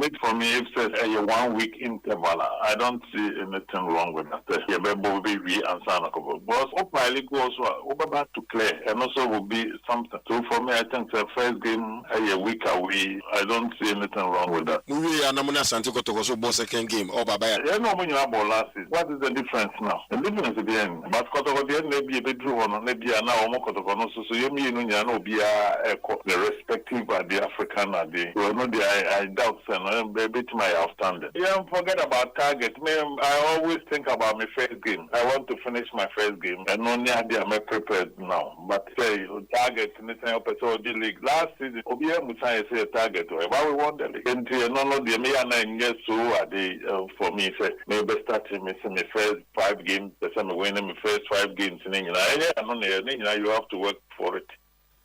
wait for me if says a 1 week interval. I don't see anything wrong with that. We answer but my league also over back to clear and also will be something. So for me, I think the first game a week away. I don't see anything wrong with that. We are Namuna Santico to go second game or Baba. Last season. What is the difference now? The difference is the end. But the end maybe a bit drew on maybe now. So you mean be the respective at the African at the I doubt a bit my outstanding. Yeah, forget about target. I always think about my first game. I want to finish my first game and only I'm prepared now. But say target in the league last season, Musai say target. Why we want the league? And the me yes so are they for me say maybe starting my first 5 games, the same winning my first 5 games in England. You have to work for it.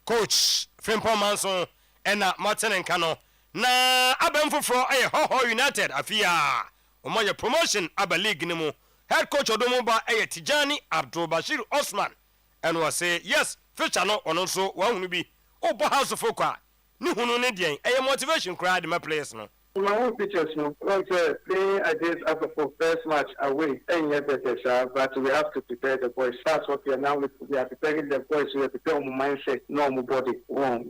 Coach Frimpong Manson and Martin and Kano na abemfo for Ho United afia omoye promotion aba league ni mu head coach odomo ba Tijani Abdul Bashir Osman and was say yes future no ono so wa hunu bi obo house of okwa ni hunu ne den motivation cry the players no My own pictures, like playing against Africa first match away, and yet but we have to prepare the boys. That's what we are now. We are preparing the boys. We are preparing our mindset, normal body.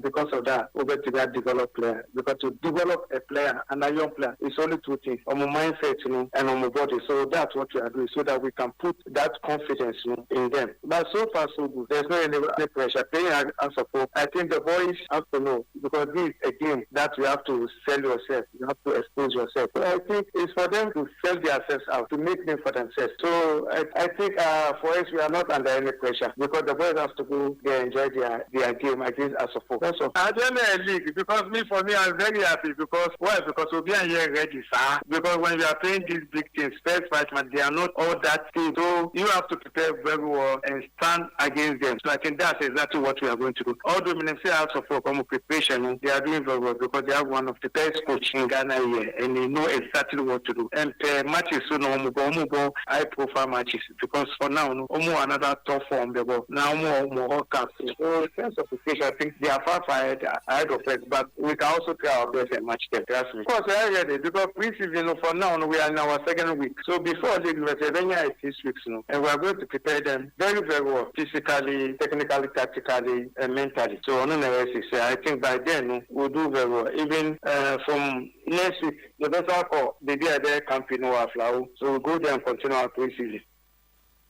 Because of that, we're going to be a developed player. Because to develop a player and a young player, it's only two things: on my mindset, and on my body. So that's what we are doing, so that we can put that confidence, in them. But so far, so good. There's no any pressure. Playing as support, I think the boys have to know, because this is a game that you have to sell yourself. You have to expose yourself. So I think it's for them to sell themselves out, to make them for themselves. So I think for us, we are not under any pressure, because the boys have to go there and enjoy their game against us support. That's all. I don't know a league, because for me, I'm very happy, because why? Because we'll be here ready, sir. Because when we are playing these big teams, first fight, they are not all that team. So you have to prepare very well and stand against them. So I think that's exactly what we are going to do. Although when say out of preparation, they are doing very well, because they have one of the best coach in Ghana here, and they know exactly what to do. And matches so no more high profile matches, because for now another tough form the ball. Now more cups. So in terms of preparation, I think they are far ahead of us, but we can also try our best and match them. Trust me. Of course, I ready, because pre-season for now we are in our second week. So before the we are 6 weeks now, and we are going to prepare them very, very well, physically, technically, tactically, and mentally. So on I think by then we'll do very well. Even from next week, the better call the day there campaign our flower. So we'll go there and continue our pre-season.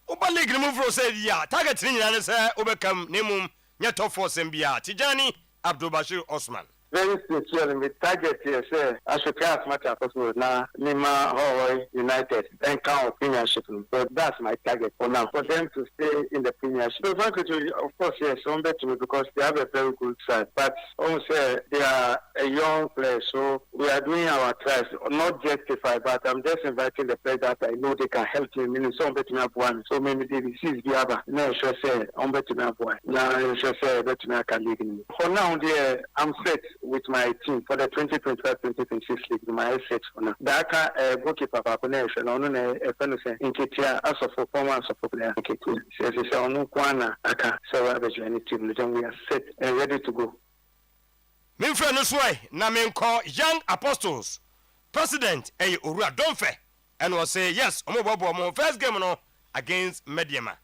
Uba league remove from say yeah. Target ni na say obekam nemum nya top force mbia. Tijani Abdul Bashir Osman. Very sincere, we target here, say, as a class much as possible. Now, Nima, Hawaii, United, then count premiership. So that's my target for now, for them to stay in the premiership. So, frankly, of course, yes, some bet to me, because they have a very good side. But also, they are a young player, so we are doing our tries, not justify, but I'm just inviting the players that I know they can help me. Meaning, some bet to me have one, so maybe they receive the other. No, I should say, I'm bet to me have one. Now, I should say, bet to me I can lead me. For now, I'm set with my team for the 2025-2026 league. My set for now. Daka goalkeeper Papanesh and on a fellowship in Kitia as a performance of player. Okay, cool. Says it's on Kwana Aka, so I any team. We are set and ready to go. Me friend Uswai, na me call Young Apostles President Urua Donfe, and was say yes, Omo first game no against Mediama.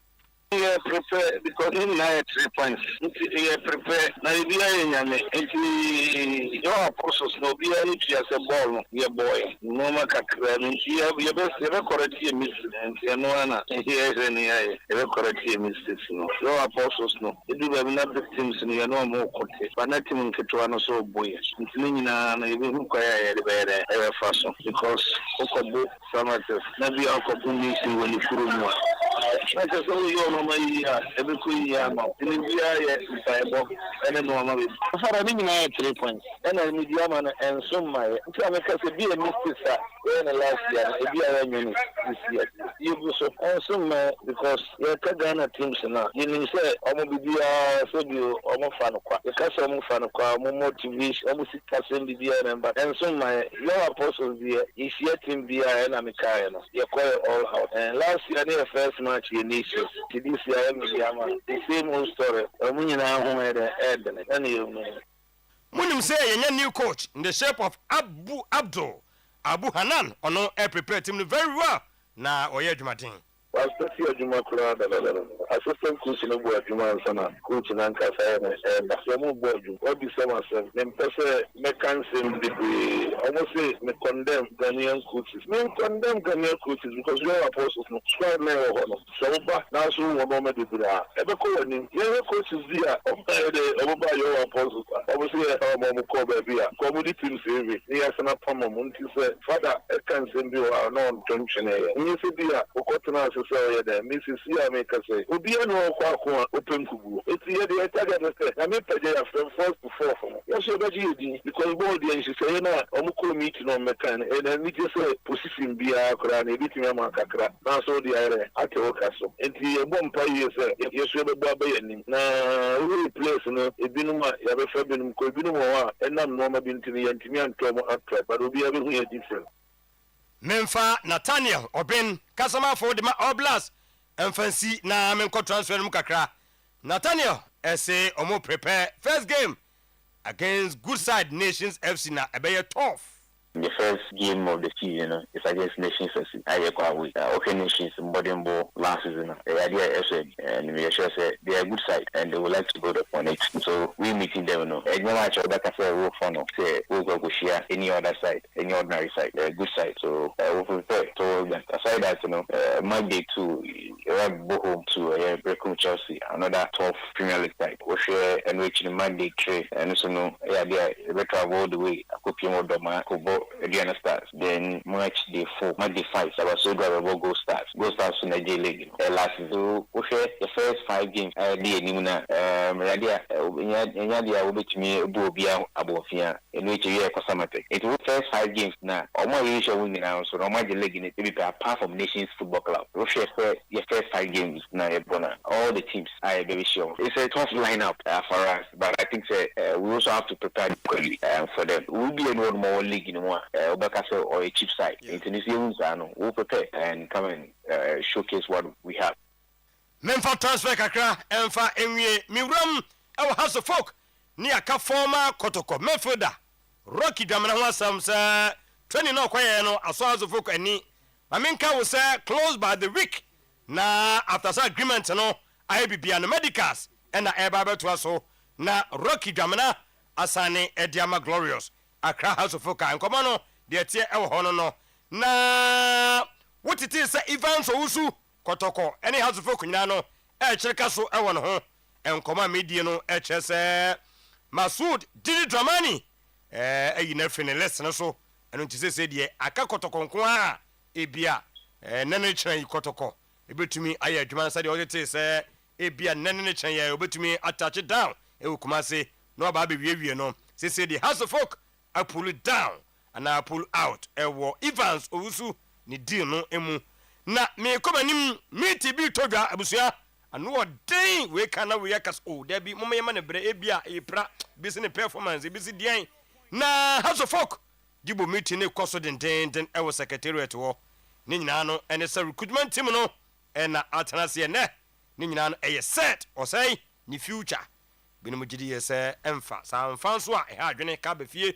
Yeah, prepare, because in my 3 points. Yeah, prepare. Now, your apostles no be as a ball, your boy. No matter, you best ever correct your mistakes, and no one here is any ever correct your mistakes. Your apostles no. You do have not victims and you are no more content, but not even to one so boyish. It's meaning, even who quite a fashion, because Okobo, Samatas, Nabi Okobuni, when you put more. Like I saw you. Every year, and then normally. For a minute, 3 points. And I need Yaman and some my. I'm a be a mistress in the last year, a year minute this year. You go so awesome because you're Kagana teams now. You need to say, I'm going to be a Fabio or Mofanaqua. The Castle Mofanaqua, more TV, almost passing the year member. And some my your apostles here is yet in the Anamikana. You're quite all out. And last year, their first match in Nation. This year, the same old story. I'm going to Munim say a new coach in the shape of Abu Hanan or no air prepare team very well. Now Oyerepa. Especially Juma Kura, assistant coach in the board, Juma Sana, coach in Anka, and the former board, what be some of them, then person, mechanism degree, almost say, me condemn Ghanaian coaches. Me condemn Ghanaian coaches because you are apostles, no, square mayor, so back now, so one moment is there. Ever calling, your coaches there, over your apostles, obviously, I'm call baby, community team saving, he has an appointment, he said, Father, I can't send you a non junction. And you said, dear, so there, Mrs. Yamaka say, Ubiano open kubu. It's the Italian. I mean, from first to fourth. Yes, because board and she say, no, Omuko meeting on Mekan, and then we just say, position be a crown, a bit of Makakra, now so the area at the castle. And the bomb pay, yes, you're the Babayan. Now, we place a binuma, Yabafabin, Kobinuma, and I'm normal been to the Antimian Tomo Actra, but we'll be able to hear different. Memfa Nathaniel Obin Kasama for the Oblast and fancy na menko transfer mukakra. Nathaniel say omo prepare first game against Good Side Nations FC na ebeye tough. the first game of the season is against Nations FC. Okay, Nations modern ball last season. The idea is and we sure say they are a good side and they would like to build upon it. So we meeting them. No, and no match that can say work for no. Say we'll go share any other side, any ordinary side, a good side. So we prepare. So aside that, Monday to go home to Brecon Chelsea, another tough Premier League side. We share and which Monday trade and so no. Yeah, they travel all the way. I could more doma. Again starts. Then match day 4, match day 5. So I was so glad about Go Stars in the J League. Last season, so we share the first 5 games. Nimuna, Radia, Yadia will be to me, Bobia, Abofia, in which you are Cosamatic. It was first 5 games now. Or more usual winning now, so no matter leg in it, apart from Nations Football Club. We share your first 5 games now, all the teams are very sure. It's a tough lineup for us, but I think we also have to prepare quickly for them. We'll be in one more league in one, or a cheap side. International, we'll prepare and come and showcase what we have. Memfa transfer kakra emfa enwie miwram ewo House of Folk ni aka former Kotoko Mefoda Rocky Dwamena ho asam sa training no kwaye no aso House of Folk ani mamenka wo say close by the week na after that agreement no IBB and medicals and na eba beto aso na Rocky Dwamena asane Ediama Glorious Accra House of Folk ankomo no de tie ewo ho no na wotiti say Ivan so usu Kotoko any House of Folk nyina no chirika so ewo no ho enkoma media no chese Masoud Didi Dramani ayi na fene lesson so eno ntise se de aka Kotoko nko a ebia nene chira yi Kotoko ebetumi aye adwuma sa de o te se ebia nene chira ya obetumi attach down ewo kuma se no ba be wie no se de House of Folk a pull it down and I pull out ewo Evans owusu ni deal no emu na me komanim meti bi todwa abusua anu odin we kana we yakas o da bi mama yema ne bre ebia epra bisi ne performance bisi dian na House of Folk dibo meti ne koso den ewo secretariat wo ne nyina no ene se recruitment team no na atanase ne nyina no set o say ni future bi no mugidi yese emfa sa emfa so a ha adwene ka ba fie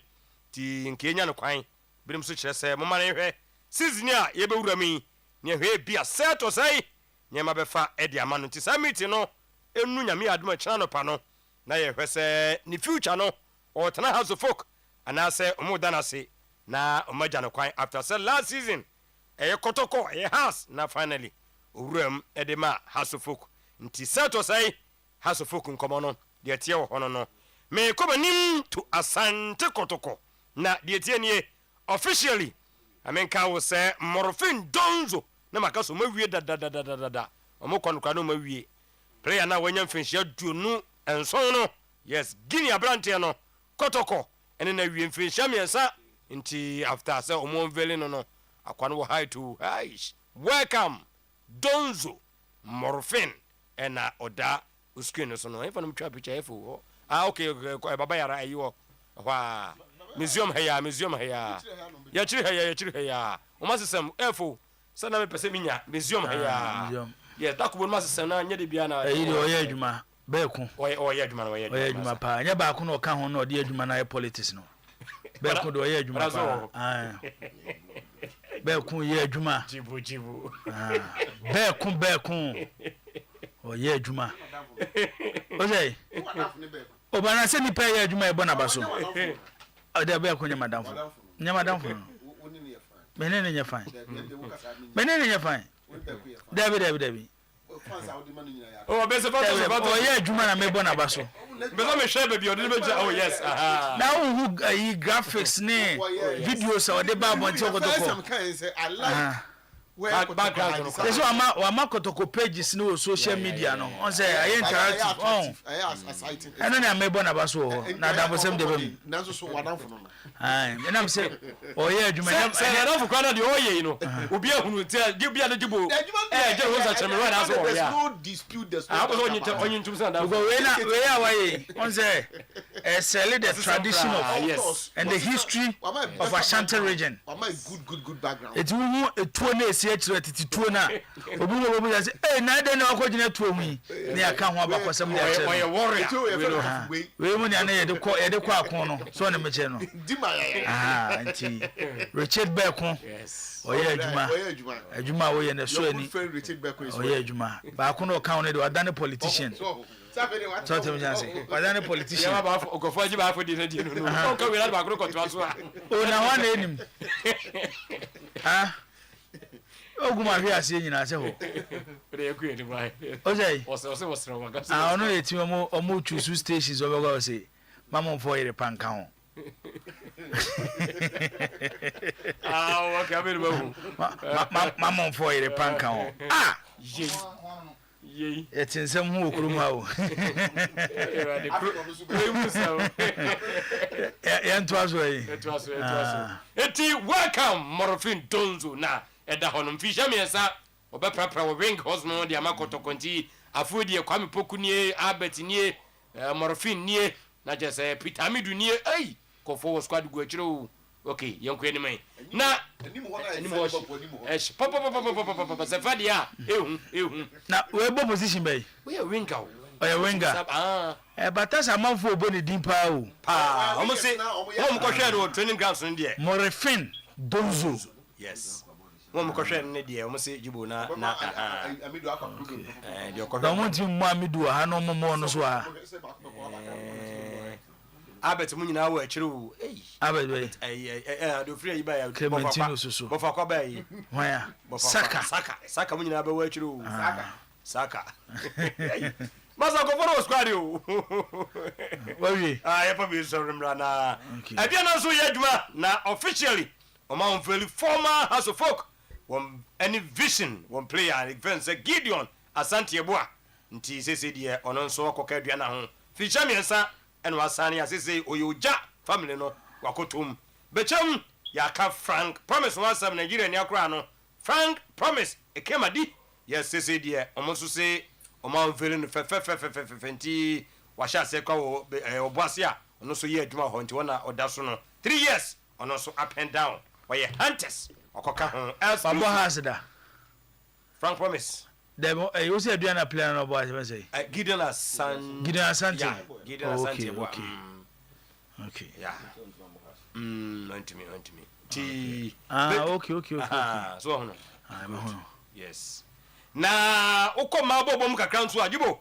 ti nkenya no kwan bi no so kire se mama ne hwe season a ye be wura mi ne hwe bia set o say ne ma be fa e dia ma no ti summit no enu nyame adoma kira no pa no na ye hwe se ni future no o tana House of Folk ana se omudana se na omaja no kwan after say last season Kotoko house na finally owuram de ma House of Folk nti set o say House of Folk nkomo no de tie wo hono no me komanim to Asante Kotoko na de tie nie officially amenka wo say Morofin Donzo na makaso mawie da omokwanukwa no mawie player na wanya mfinhia duonu enson no yes Guinea Brante no Kotoko ene na wie mfinhia miensa nti after say omonveli no akwano high to high welcome Donzo Morofin ena oda uskino so no efa no mtwa picture efo okay baba yara ayiwo wa museum haya ya chiri haya o masesem efo sana me pese minya museum haya ye takubo masesem na nya de bia na eyi de oye adwuma beku oye adwuma pa nya ba ku no ka ho no de adwuma na politics no beku de oye adwuma pa beku ye adwuma jibu beku oye adwuma oje obana se ni pa ye adwuma e bona baso ade beku nya madam menene nya fine David oh be se fa oye adwuma na me bona baso be so me share baby odi be oh yes now who graphics ne videos or the babo nti Kotoko background so ama Kotoko pages no social media no on say I interactive eno na me bona baso na dabo sem de bem na so wadanfo no and I'm say oye adwuma say na for kwala de oye no obi ahunu ti bia de jibo je ho sa cheme wa na so oye there's no dispute there's no onye ntum say na go we away on say sell the tradition of and the history of Ashanti region good background it will etuo na si etiro tituo na obi mo bo say eh na de na akogina tuo mu ne aka ho abakosam de ache oye warrior we mu ne na ye de kɔ akon no so ne meche no nti Richard Beckon yes oye adwuma wo ye ne so ani oye adwuma ba ko no ka no de wadane politician so tell me say wadane politician ya ba ogofo aji ba afodi na di no ko we la ba ko ko to so o na wa na enim oguma hwe ase nyina se ho re ku eni bai ojai wose no waga ono yeti omo choose stations obogo say mama for Oyerepa nka ho okay abere bahu mama for Oyerepa nka ho ye etinsem hu okuruma o ya ntwaso yi eti welcome morofin donzo na eda honom fisha miensa obeprapra wo ring hosno de amakoto konti afodi e kwame pokunie abet nie morofin nie na jese pitamidu nie ei ko for squad go achiro okay yenko eni mai na eni mo esh pop sefadia ehun na we bo position bay we winga oya winga batasa amanfo oboni dimpa o omo se omo ko hwe no training grounds no de morofin donzo yes omo ko hwe no de omo se jibo na amidu aka de ko da won ti mo amidu ha no mo no so ha abet mu nyina wo akiro abet wey do free ba ya Clementino susu bofa kwa ba yi waya saka mu nyina ba wo akiro saka masa ko foro squad yo wawi ya pa bi so remra na abia na so ye adwuma na officially o ma onfeli former House of Folk one any vision one player events Gideon Asante Eboa nti sese de ono nso akoka aduana ho ficha miensa eno asane asese oyoja family no wakotom bechem ya ka Frank Promise one sam Nigeria ni akura no Frank Promise ekemadi yes sese de omonso se o ma onfeli no fenti washa se kwa oboase a ono so ye adwuma ho nti wona odaso no 3 years ono so up and down why hunters okoka ho babo hasida Frank Promise dem you say aduana plan no boy say Gideon Asante Gideon Asante Gideon Asante okay yeah want me okay so hono yes na ukoma bobom kakra nso ajibo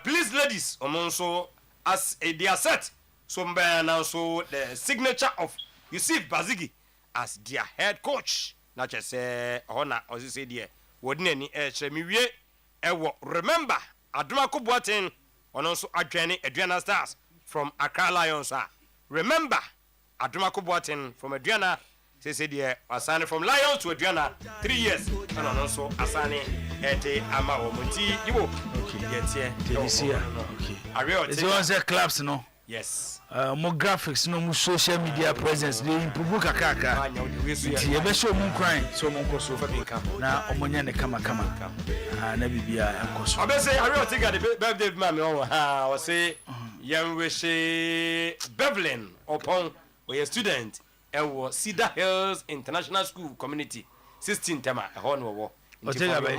please ladies omonso as a their set so mba na so the signature of Yusuf Bazigi as their head coach na chese hona osise die wodine ni mi wie ewo remember Adumako Boateng ono so adwane Aduana Stars from Accra Lions remember Adumako Boateng from Aduana say die asane from Lions to Aduana 3 years ono so asane ete ama omonti yibo okay yetie televisia okay are it was a clubs no yes more graphics no more social media presence they improve kakaka ti ebe show mun kran so mun ko so na omonya ne kama na bibia enko so obese are otiga the birthday man me o ha o say yam we she Bevelin upon we student e wo Cedar Hills International School Community 16 tema e ho no wo otiga be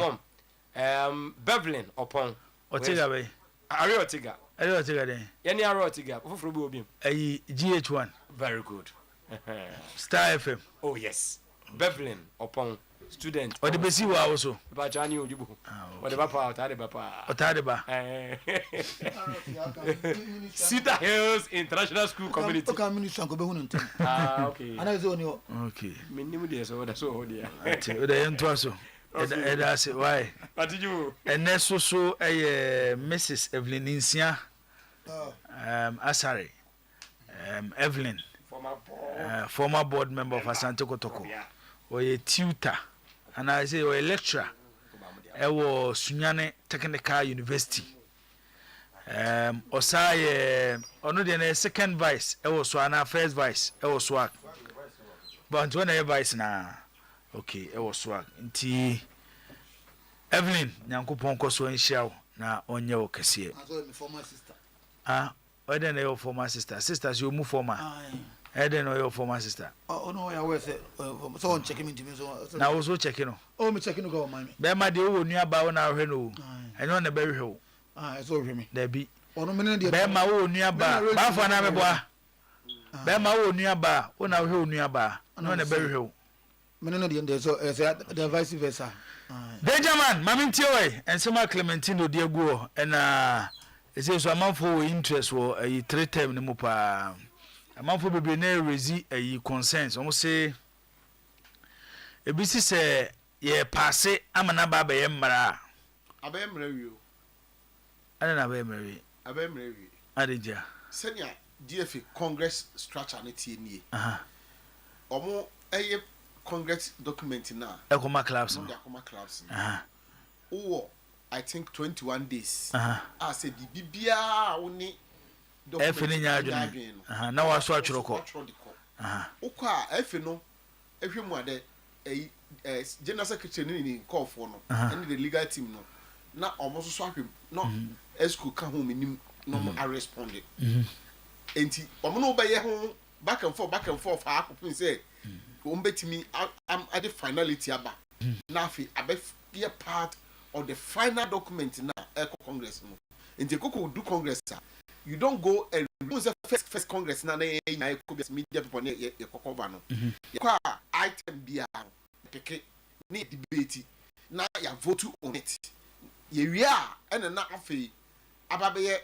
Bevelin upon otiga be are otiga then yani are otiga foforo be obim ayi GH1 very good Star FM oh yes Bevelin upon student o de besi wa also ba jani ojibo o de papa o tade ba Cedar Hills International School Community okay minister ko be hunu ntem okay ana zo ni okay minnimu de so da so dia ati o de ento aso eda se why atiju eneso Mrs Evelyn Insia Asare Evelyn former board member of Asante Kotoko or a tutor and I say or a lecturer ewo Sunyane Technical University osai ono de second vice ewo so ana first vice ewo so but when a vice na okay ewo so nti Evelyn nyankopon koso nhia na onye wo kese aso my former sister whether na your former sisters you move former Eden or your former sister. Oh no, I was so on checking into me. So Now also checking. Oh, me checking to go, mommy. Bema de o nua ba na hwe no. Eno na be hwe o. It's over me. There be. Ono me no Bema o nua ba. Ba fo na me boa. Bema o nua ba, o na hwe o nua ba. No na be hwe o. Me no the so the vice versa. Benjamin, mami ntiewe, ensema Clementine odi agu o. Na ese so amanfo interest wo 3 term ne mu pa. Amanfo bebre na rezi concerns. Omo say ebisi se ye passe amana ba be ye mmara. Abe mmara wi o. Ana na be mmara wi. Abe mmara wi. Adeja. Senya DFA Congress structure ne tie nie. Omo Congress document na. Ekoma clubs. No Ekoma clubs. I think 21 days. I said the bibia oni efe ni nya adwene na waso atworo ko ukwa efe no ehwe mu ade general secretary ni call for no and the legal team no na omoso so ahwem no esku ka ho menim no mo responded enti omo no be ye ho back and forth akopin say ombetimi am at the finality aba na afi abe be part of the final document na eco congress no enti koko do congress you don't go and use the first congress na media people na ye kokoba no kwa item bia keke ni debate na ya vote on it ye wia and na afi ababe ye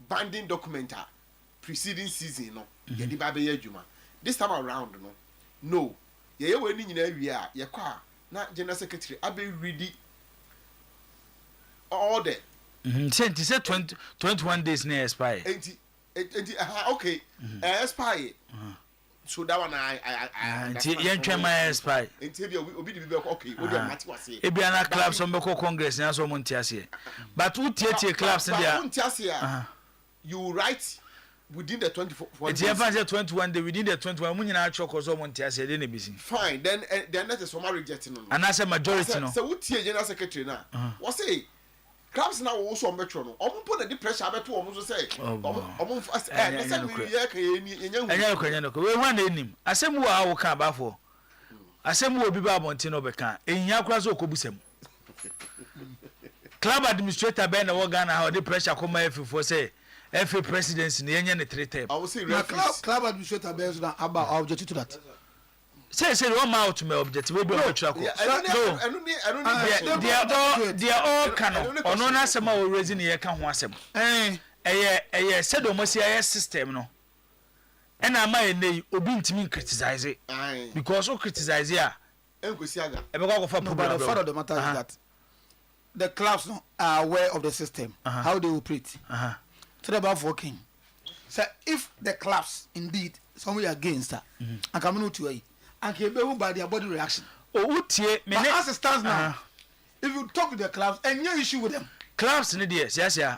binding document preceding season no ye di babe ye adwuma this time around no ye we ni nyina wia ye kwa na general secretary abe ready all the Senti say 21 days near expire. Okay. Expire. So that one I yen twa my expire. Enti bi obi di bi okay. What dey mati wase. E bia na clubs on beko congress na so mo ntiase. But who tie clubs dia? You write within the 24 days. It's even 21 days within the 21 mun nyina choko so mo ntiase dey na bisi. Fine. Then that is formal rejecting no. And I say majority no. So who tie general secretary na? What say? Clubs now also metro no omo put the pressure abeto omo so say omo fast say we here kan enya ko we hu na enim asem wo a wo ka abafo asem wo bi ba abonte no be kan enya kura so okobusam club administrator be na wo Ghana how the pressure come FFO say FA presidency na yenye ne 3 term I will say club administrator be so about object to that say one out me object we be obetwa ko they are all canon ono na asema o raise ne ye ka ho asem eye said o mosi aye system no e na ma enei obi ntimi criticize because o criticize ya enkosi aga e be go for problem. The fact of the matter is that the clubs are aware of the system, how they operate. So they're about working. So if the clubs indeed somewhere against that and come out to and can be by their body reaction. Oh, utie me as it stands now, if you talk to the clubs and no issue with them, clubs need yes yeah.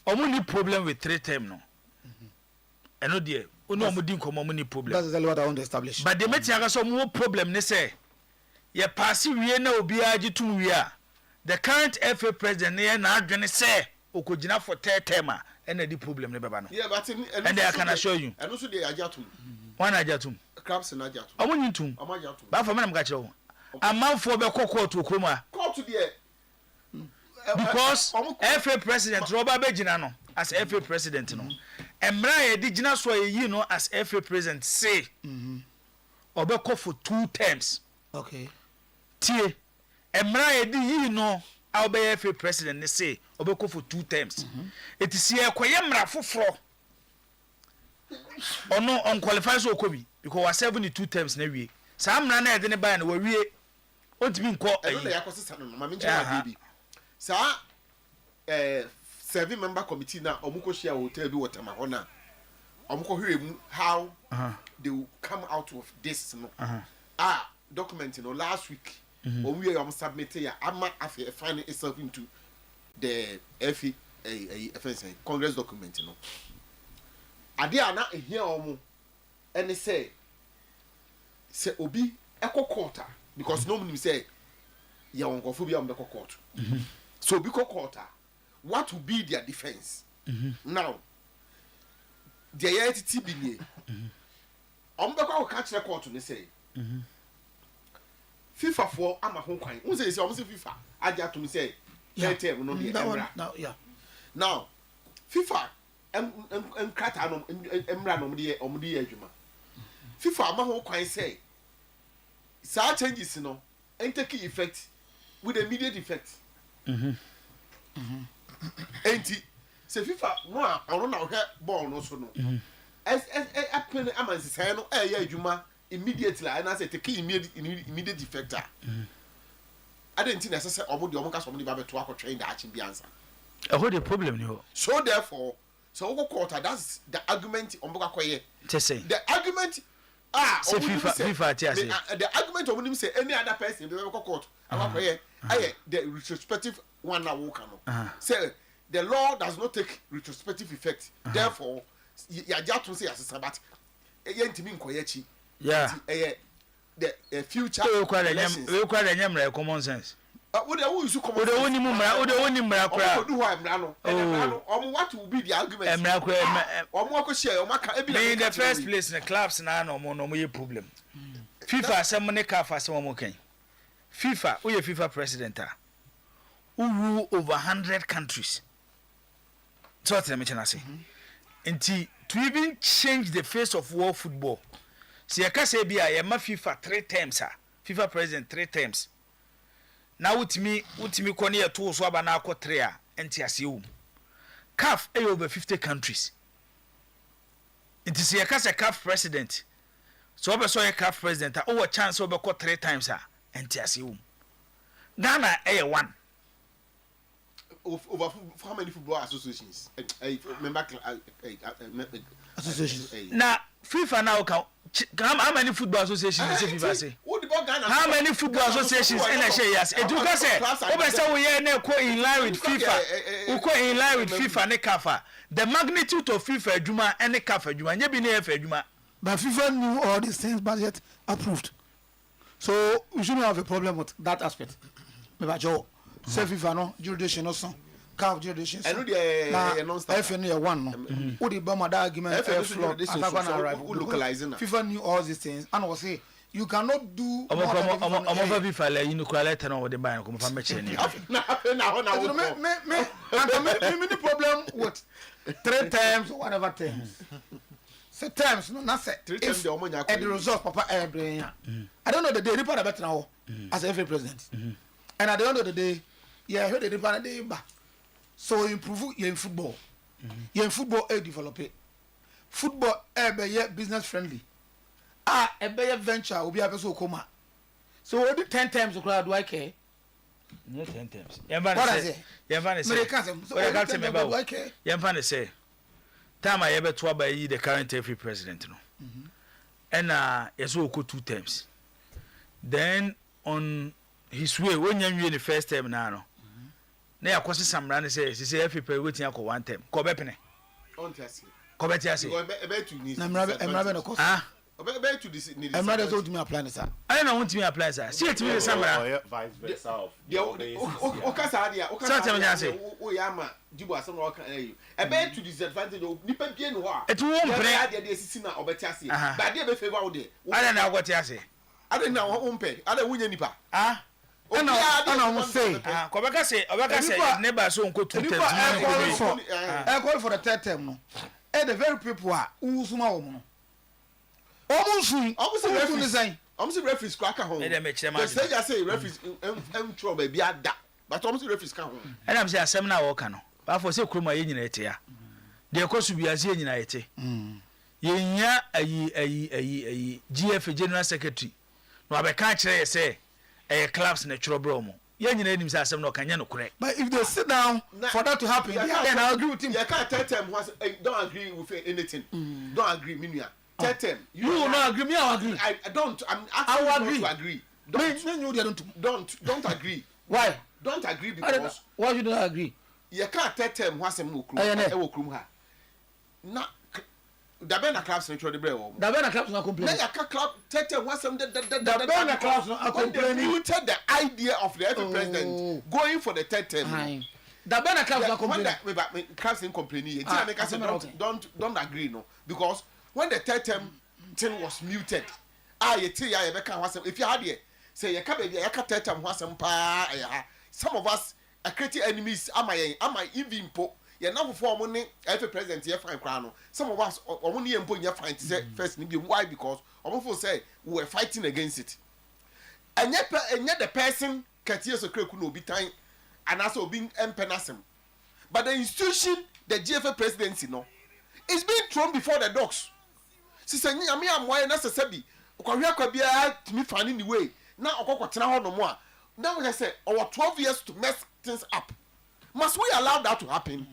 Only problem with 3 term no. And no dear, no mudi nkomo money problem. That's exactly what I want to establish. But the metia so more problem ne say ye pass wie na obi agitum wie a the current FA president ne na adwene say okogina for 3 term and the problem ne beba no. Yeah, but and I can assure you. And also they ajatum. One ajatum. Clubs na ajatum. Amunyitum. Amajatum. Ba for me na mka kire wo. Amanfo be court okroma. Court there. Because FA president Robert Bejina no as FA president no. Emra ye di gina so ye no as FA president say. Obeko for 2 terms. Okay. Tie. Emra ye di yi no obey FA president ne say obeko for 2 terms. It is here koye mra foforo. Ono unqualified so okobi because was 72 terms na wie. Sa mra na ye de ne ba na wa wie. Ontimi nko ayi. Eno na yakosesa no ma menche na bibi. Sa 7 member committee na omuko share hotel bi water ma hona. Omuko hwe mu how they will come out of this no. Document no last week. We are submitting ya ama afi find itself into the FA Congress document no. Ade ana ehia omo ene say obi eko court because no munim say ya wonkofo bi am be court. So obi court what will be their defense? Now the entity bi nie Ombekwa catch record ne say. FIFA for ama ho kwan. Who say FIFA aja to me say term no be emra. Now FIFA krata no emra no de adwuma. FIFA ama ho kwan say sa changes no take effect with immediate effect. Enti se FIFA no a ono na hwe ball no so no. Happen amansi say no adwuma immediately and I say take immediate effect. I didn't think necessary omo de omo ka so omo de ba beto akotwe da achi bi answer. What the problem ni ho? So therefore, so we quarter that's the argument omo ka koye. The argument say FIFA the argument omo say any other person be go court akoye the retrospective one na wo kan no. Say the law does not take retrospective effect. Therefore, ya jatu say asesa but yentimi nkoye chi. Yeah. The future. We quite a nyamra common sense. What they use common sense. What will be the argument? In the first place, in the clubs now no more problem. FIFA some money car for some more. FIFA, who is FIFA president? Who rule over 100 countries. So what I say. Until to even change the face of world football. Si yaka say bia ye ma FIFA 3 times FIFA president 3 times. Na wutimi kone ye to so aba na akọ 3 a enti ase wo. CAF over 50 countries. It is yaka say CAF president. So obe so ye CAF president o chance obe kọ 3 times enti ase wo. Ghana 1. Over how many football associations? Member associations. Now FIFA now can how many football associations is FIFA say? How many football associations in a say yes? It do say we here na in line with FIFA. We go in line with FIFA ne CAF. The magnitude of FIFA adwuma and CAF adwuma nya bi na FIFA adwuma. But FIFA knew all these things but yet approved. So we shouldn't have a problem with that aspect. Maybe Joe say FIFA no jurisdiction no so. CAF jurisdiction. I know the FNA one no. Who the Bama that argument FIFA knew all these things and was say you cannot do FIFA like you know quality no the buy no come from meche ni. Me problem with 3 times or whatever times. Say times no na say 3 times the omonya and the result papa I don't know the day report better now as every president. And at the end of the day yeah heard the report day back. So improve your football. Your football develop it. Football be business friendly. A be venture will be a so coma. So all the 10 times do I care? Not 10 times. Yamvan say. Time I ever to by the current every president no. And yes we go 2 times. Then on his way when you the first time now. Na yakosi samrane say every pay wetin akọ 1 time ko bepene on tiase ko betiase na emra no cost be to this need emra dey to me apply sir I na want me apply sir see it me samra vice versa of o kasa dia o kasa o yama jibo asem o kan ayi e be to disadvantage nipa bie no ho a it won pre dia dey sisi na obetiase ba dia be favor wo de I na agotiase ade na wo mpe ade wunya nipa I say Obaka say neighbor so nko 2 times I call for the 3rd time no and the very people who suma wo no almost referees crack home the stage I say referees trouble baby ada but almost referees can home and I'm say asem na wo ka no ba for say kroma ye nyina ete ya de kosu biase ye nyina ete yenya ayi GF general secretary no abeka kire say clubs na churo bro mo ye nyina enim say asem no kanya no kure but if they sit down for that to happen then I agree with him you can't tell them don't agree with anything don't agree minua tell them you will not agree me I agree I don't I agree to agree don't agree why don't agree because why you don't agree you can't tell them what asem no kuru e wo kuru ha na da be na clubs na churo bre wo da be na clubs na complain na ya club tell them what asem da be na clubs na complain you tell the idea of the every president going for the 3rd term da be na clubs na complain clubs in complain here make us don't agree no because when the 3rd term everything was muted. You tell you if you had here, say you can't be a cat some pa. Some of us are creating enemies. Am I even po? You're not for money. Every president here fine crown. Some of us are only in your fight first. Why? Because almost say we were fighting against it. And yet the person can't hear so quick no be time and also being empanasm. But the institution, the GFA presidency, no, is being thrown before the dogs. She said, I'm why necessary. We are to me finding the way. Now, no more. Now, we say, our 12 years to mess things up. Must we allow that to happen?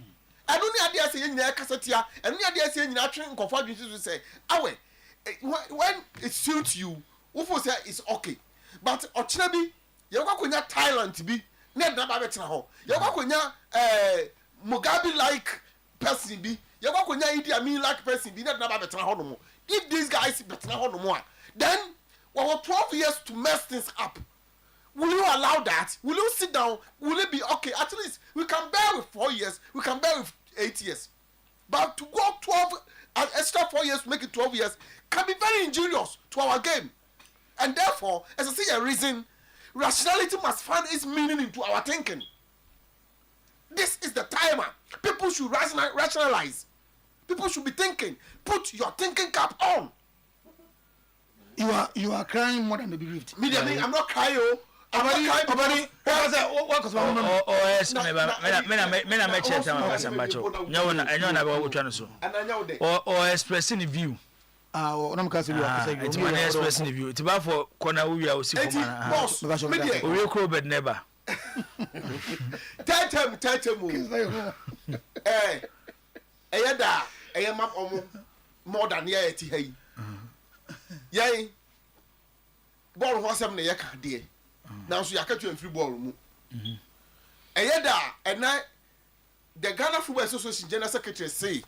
I don't know idea saying in the Cassatia, and the idea saying in action, conform you to say, when it suits you, who say it's okay. But Ochinabi, you're going to Thailand to be, never better home. You're going to Mugabe like person be, you're going to Idi Amin like person be, never better home. If these guys better no more, then we have 12 years to mess things up. Will you allow that? Will you sit down? Will it be okay? At least we can bear with 4 years, we can bear with 8 years. But to go 12, an extra 4 years to make it 12 years can be very injurious to our game. And therefore, as I say a reason, rationality must find its meaning into our thinking. This is the timer. People should rationalize. People should be thinking. Put your thinking cap on. You are crying more than the bereaved. I'm not crying. I'm not crying. Or expressing the view. It's one expressing the view. It's about for corner we are see boss. We could but never. Tell them. Ayada, ayam more than yet. Yay. Ball was something you can't do. Now, so you catch you in free ball. Ayada, and I, the Ghana Football Association General Secretary say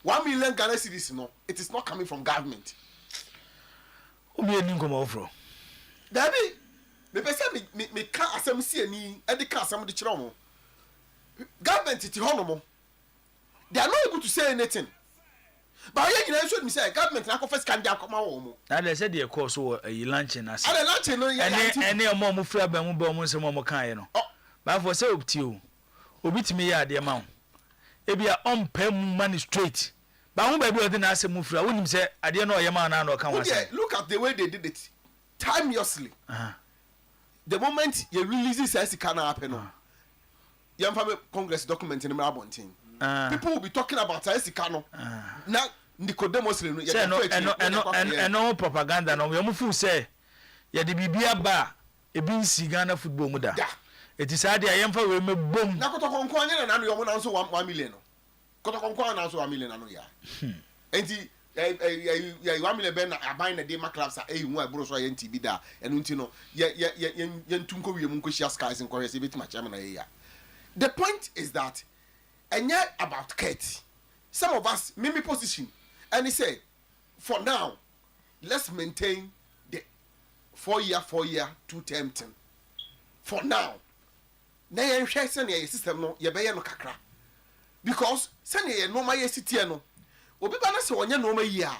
1 million Ghana cedis. No, it is not coming from government. Obi eni come ofro. Dabi, me pese me ka asem si ani, e de ka asem de kire mo. Government it hono. They are not able to say anything. But you know, should me say government na confess can dey akoma wo mo. Na dey say dey course wo a luncheon as. And luncheon no any omo mo fura ba mu ba mo nsem mo kan ye no. Ba for say opti o. Obi timi ya de ma wo. E bia on pam money straight. Ba wo ba bi o de na asem mo fura wonim say ade no oyema na no kan wa say. Look at the way they did it. Timelessly. The moment you release says it can happen no. Yam family Congress document in Marabontin. People will be talking about Saesikano. Now, Nicodemus, no propaganda. No, we are say, ya the Bibia bar, a being Ghana football muda. It is idea I am for we may boom. Nakotokonkwan and you want answer 1 million. Kotokonkwan answer 1 million. And you 1 million ben buying a day clubs are a more bros or NTB da and Untino, Yentunko Munkosia skies and Korea bit much. The point is that. And yet about Kate. Some of us made me position. And he said, for now, let's maintain the 4 year, 2-term thing. For now. Now you share send your system no, you bear no kakra. Because send your normal year city no. Obi bana se wonya normal year.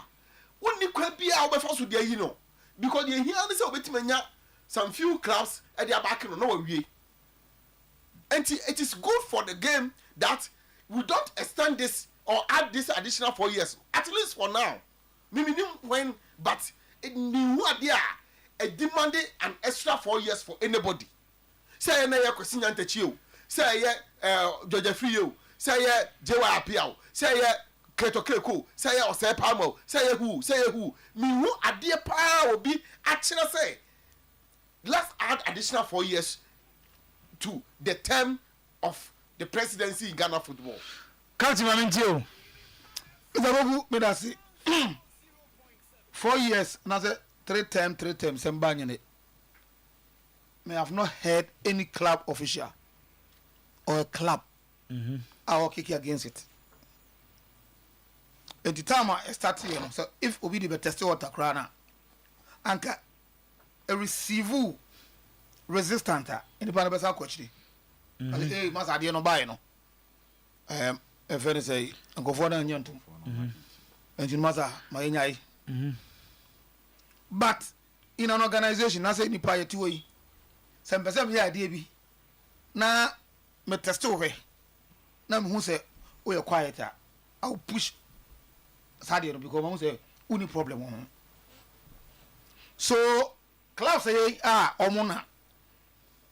Wonni kwa bia obefa so dia yi no. Because you hear say obetimanya some few clubs at their back no we. And it is good for the game that we don't extend this or add this additional 4 years, at least for now. When, but it new idea, a demanded an extra 4 years for anybody. Say na ya question Antechio, say Georgia Frio, say Jewa Apiao, say Keto Kreko, say say Palmo, say who. Me who idea power will be actually say, let's add additional 4 years to the term of the presidency in Ghana football. Can't you imagine? It's 4 years, another 3 terms, Sembanyane. May have not heard any club official or a club I will kick against it. At the time I started, you know, so if we did the test water crana, and a receive resistant in the Panabasa coach. Hey, must I no buy no? If any say, and go for the young and you must my But in an organization, I say ni pa yetu yi. Some person here idea bi. Na me test over. Na me hu say we quiet. I will push Sadio because I say uni problem on. So club say omona.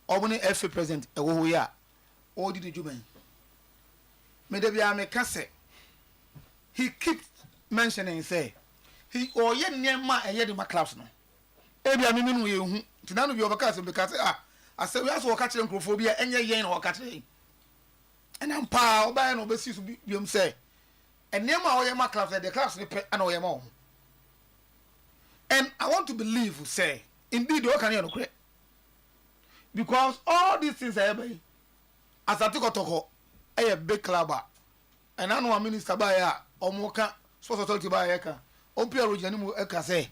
Omoni FA president e wo ya. O di the juman. Me de bia me ka say he keeps mentioning say he oye nyema eye de ma clubs no. Ebia me minu ye hu. Tinanu bi obaka say because ase we aso waka kire nkrofobia enye yen na waka kire. And pa oba na obesi so biom say enema oye ma clubs the clubs ne pe ana oye ma. And I want to believe say indeed you can hear no correct. Because all these things are happening as a toko a big club and I know a minister by Omoka sports authority by Eka Ompia Rujanimu Eka say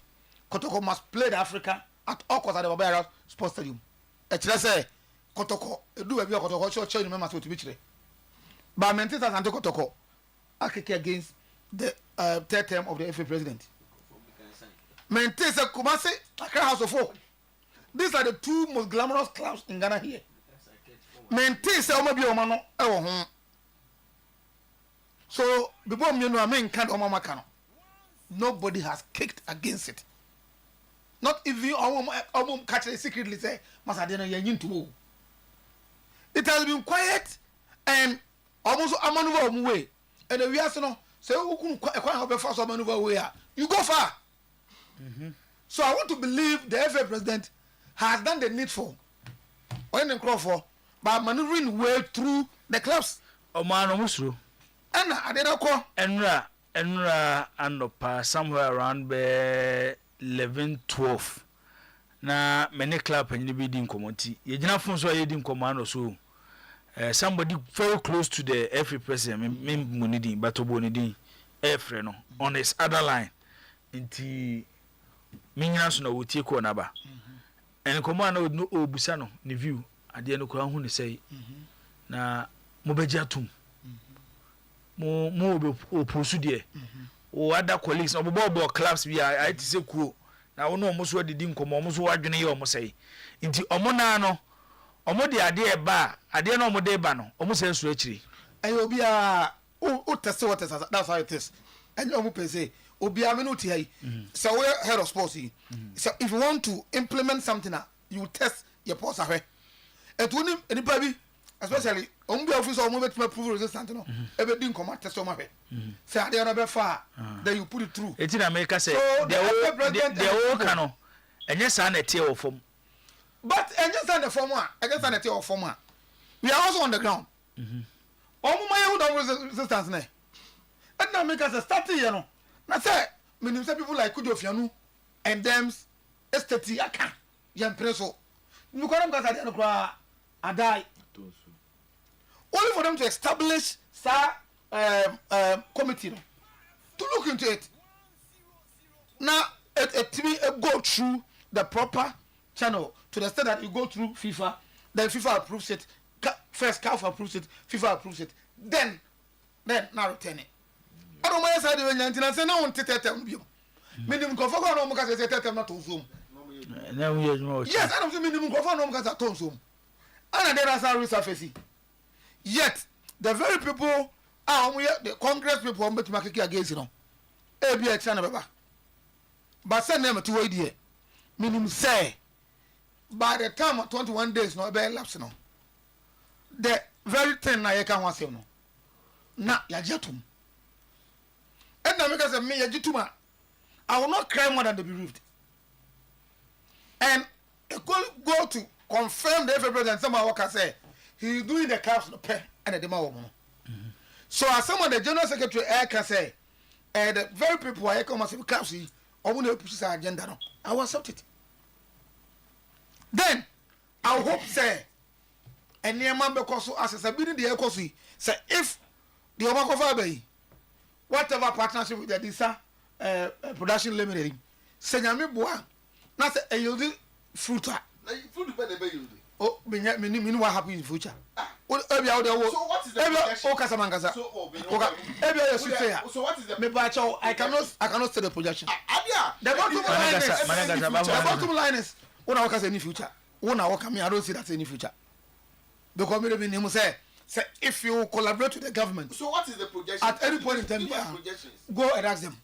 Kotoko must play the Africa at all costs at the Babara Sports Stadium. Say Kotoko do a view of Kotoko show members to be true. But Mentis and Kotoko Akeke against the third term of the FA president. Mentis a Kumasi Accra House of Folk. These are the two most glamorous clubs in Ghana here. Mentis say Omabi Omano ewo ho. So before me know men can't Omama Kano. Nobody has kicked against it. Not even Omum catch it secretly say Masadena yin to. It has been quiet and almost a maneuver way. And we are no say who couldn't quite fast maneuver way. You go far. So I want to believe the FA president has done the needful when in Crawford by maneuvering way through the clubs. Omano Musru. And I did not call Enra and somewhere around 11-12. Na many club and you be in community. You didn't find so you didn't command or so. Somebody very close to the FA president, Munidi, Batobonidi, Efreno, on his other line. Into Minas no would take one aba. And command would no Busano, ni view, at the end of Kwan say, na Mobejatum. More proceed or other colleagues of Bobo clubs we are I say cool. Now no almost what didn't come almost what you almost say. Into Omonano, Omodi idea bar, I dare no more day bano, almost as richly. And you'll be a test what that's how it is. And you say, Obia Minuti, so we're head of sports. So if you want to implement something, you test your post away. And to him, anybody, especially Ombi officer or movement to prove resistant, no, everything come out test on my head. Say, they are far, then you put it through. It's in America, say, they're all cano, and yes, I'm a tail of them. But I just stand the former, I just stand a tail of former. We are also on the ground. Oh, my resistance, ne. And now make us a starting, you know. Na say many people like Kudofianu and them estate aka yam preso you come because I don't die only for them to establish committee to look into it now it go through the proper channel to the extent that you go through FIFA then FIFA approves it first CAF approves it FIFA approves it then now return it. I don't mind side when you say no one tetem bio. Minimum confirm no because say tetem not on Zoom. Yes, I don't say minimum confirm no because at on Zoom. And then as a resurfacing. Yet the very people the Congress people want to make against you know. Be a channel baba. But send them to idea. Minimum say by the time of 21 days no be lapse no. The very thing na you can want say no. Na ya jetum. And now because of me, I will not cry more than the bereaved. And it could go to confirm the FA president. Some worker say he is doing the clubs no pay and the demand. So as some of the general secretary can say, the very people I come and say clubs, I want to push this agenda. No, I will accept it. Then I hope say, and near man because as a building the economy say if the Omakofa bay. Whatever partnership with the Disa production limited, Senyami Boa, not a yielding fruiter. Food better be you. Oh, meaning what happens in the future. So what is the projection? So what is the I cannot say the projection. The bottom line is when I work as any future. When I work, I don't see that any future. Because maybe say if you collaborate with the government. So what is the projection? At any point in time, go and ask them.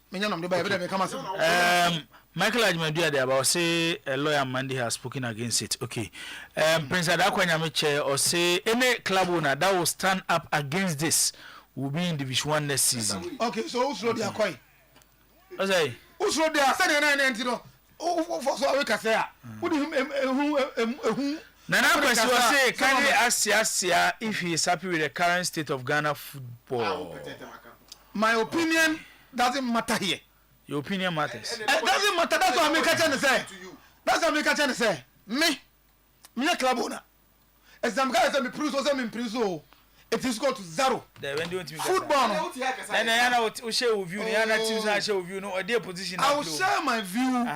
Michael Ajmadu there about say a lawyer Mandy has spoken against it. Okay. Prince Adakwanyamiche or say any club owner that will stand up against this will be in Division 1 next season. Okay, so who's road they are quite? What's that? Who's road they are sending an for so we can say who Nana question was say can he ask if he is happy with the current state of Ghana football? My opinion doesn't matter here. Your opinion matters. It doesn't matter. That's what I'm catching to say. That's what I'm catching to say. Me a club owner. As some guys say me produce or me produce. It is go to zero. Football. And I will share with you. I share with you. No, a dear position. I will share my view.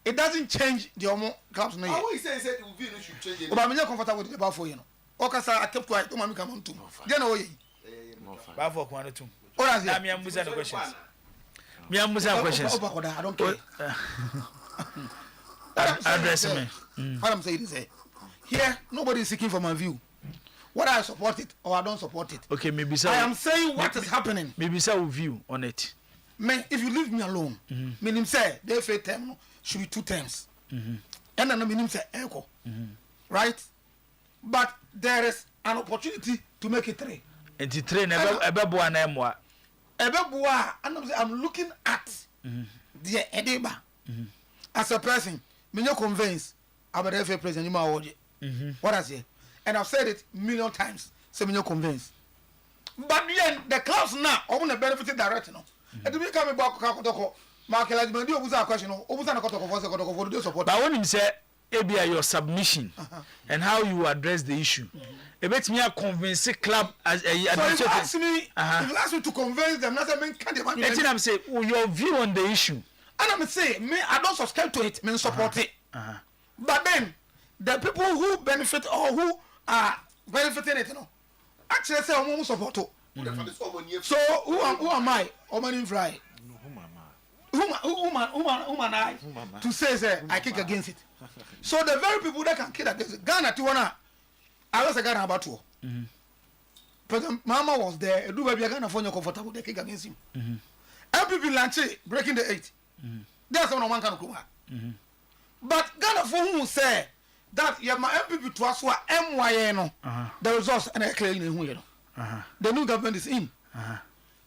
It doesn't change the Omo clubs. No, I always say the view should change. But I'm not comfortable with the Bafo, you know. Okasa, I kept quiet. Don't come on to. Then away. Bafo, one or two. What is it? Me and Musa questions. Me and Musa questions. I don't care. Address me. What I'm saying is, here nobody is seeking for my view. Whether I support it or I don't support it. Okay, maybe so. I am saying what is happening. Maybe so view on it. Man, if you leave me alone, meaning say the FA term should be 2 terms. And then meaning say echo. Right? But there is an opportunity to make it 3. And the train ebeboa na emwa. Ebeboa, and I'm looking at the Edeba as a person. Me no convinced about the FA president. What I say, and I've said it million times. So me no convinced. But then the clubs now, I want to benefit directly. No, and to me coming back, Michael Ajmadu obuza question. Obuza na kotoko for the support. But when him say, "Ebia your submission and how you address the issue," it makes me a convince club as a. So if you ask me, if you ask me to convince them, that's a man can't demand. I'm saying your view on the issue. And I'm saying, me, I don't subscribe to it, me support it. But then, the people who benefit or who are benefiting it, you know, actually say, I'm support it. So, who am I? Omanin Fry. Who am I to say, I kick against it? So, the very people that can kick against it, Ghana, Tiwana, I was a Ghana about to. President Mama was there, do baby Ghana for your comfortable, they kick against him. MPP Lanche breaking the 8. That's one can come. But Ghana for who say that you my MPP to us were MYN, the results and a clear in who the new government is in.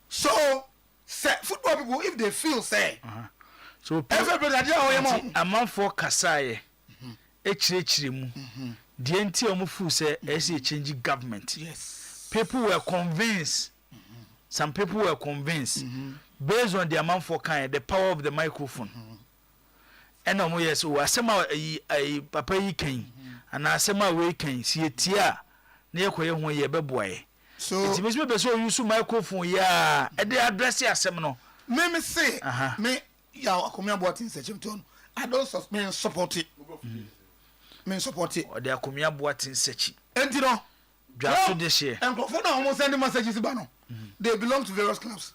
So, say, football people, if they feel say, so everybody a month for Kasaye, HHM, the NT fu say, as a changing government. Yes. People were convinced, some people were convinced. Based on the amount for kind, the power of the microphone. And no yes, so asema a papa yi kan and asema we kan see tia na yekoye ho ye beboy. So it means me be so use microphone ya e dey address asem no. Me say me ya akomia boatin searching I don't support it. Me support it. Or the akomia boatin search. Enti no. Draft this year. And for now almost send messages ba no. They belong to various clubs.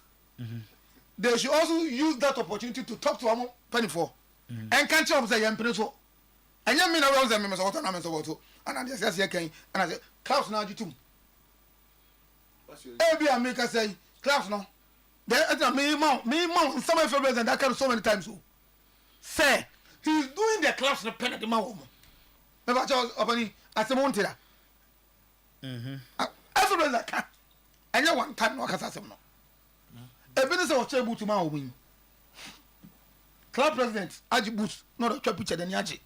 They should also use that opportunity to talk to them 24 and can't you say young people and you mean I was a member of the and I just say and I say clubs now you too every America say clubs now then me mount some of the that can so many times so say he's doing the clubs no pen at the mouth never just opening as a monte every that can and you one time no case no Ebenezer was able to my win. Club president, Aji Boots, not a trap picture than Yaji.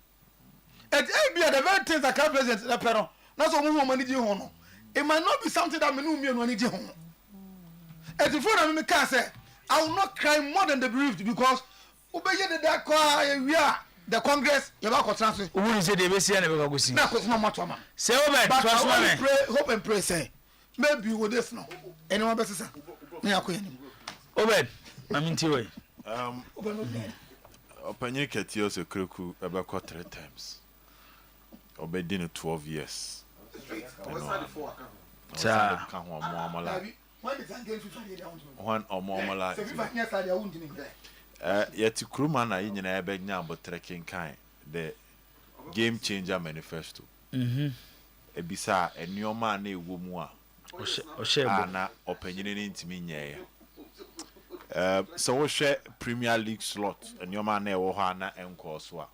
At ABA, the very things that club president, the perro, not so more money. It might not be something that me no money. As if I can say, I will not cry more than the bereaved because obey we are the Congress, your back transfer. Who say they will see and never go see? That was not much, man. Say, oh, pray, hope and pray, say, maybe with this now. Anyone better, sir? Me, I couldn't. Obed, I'm into it. Opinion Ketios a Kruku about 3 times. Obed in 12 years. One or more like yet Kruma na yin na ebe nya but trekking kind the game changer manifesto. Ebisa enioma na ewo mu a na openyini ntimi nyeye. So we share Premier League slot enioma na ewo ha na enko so a.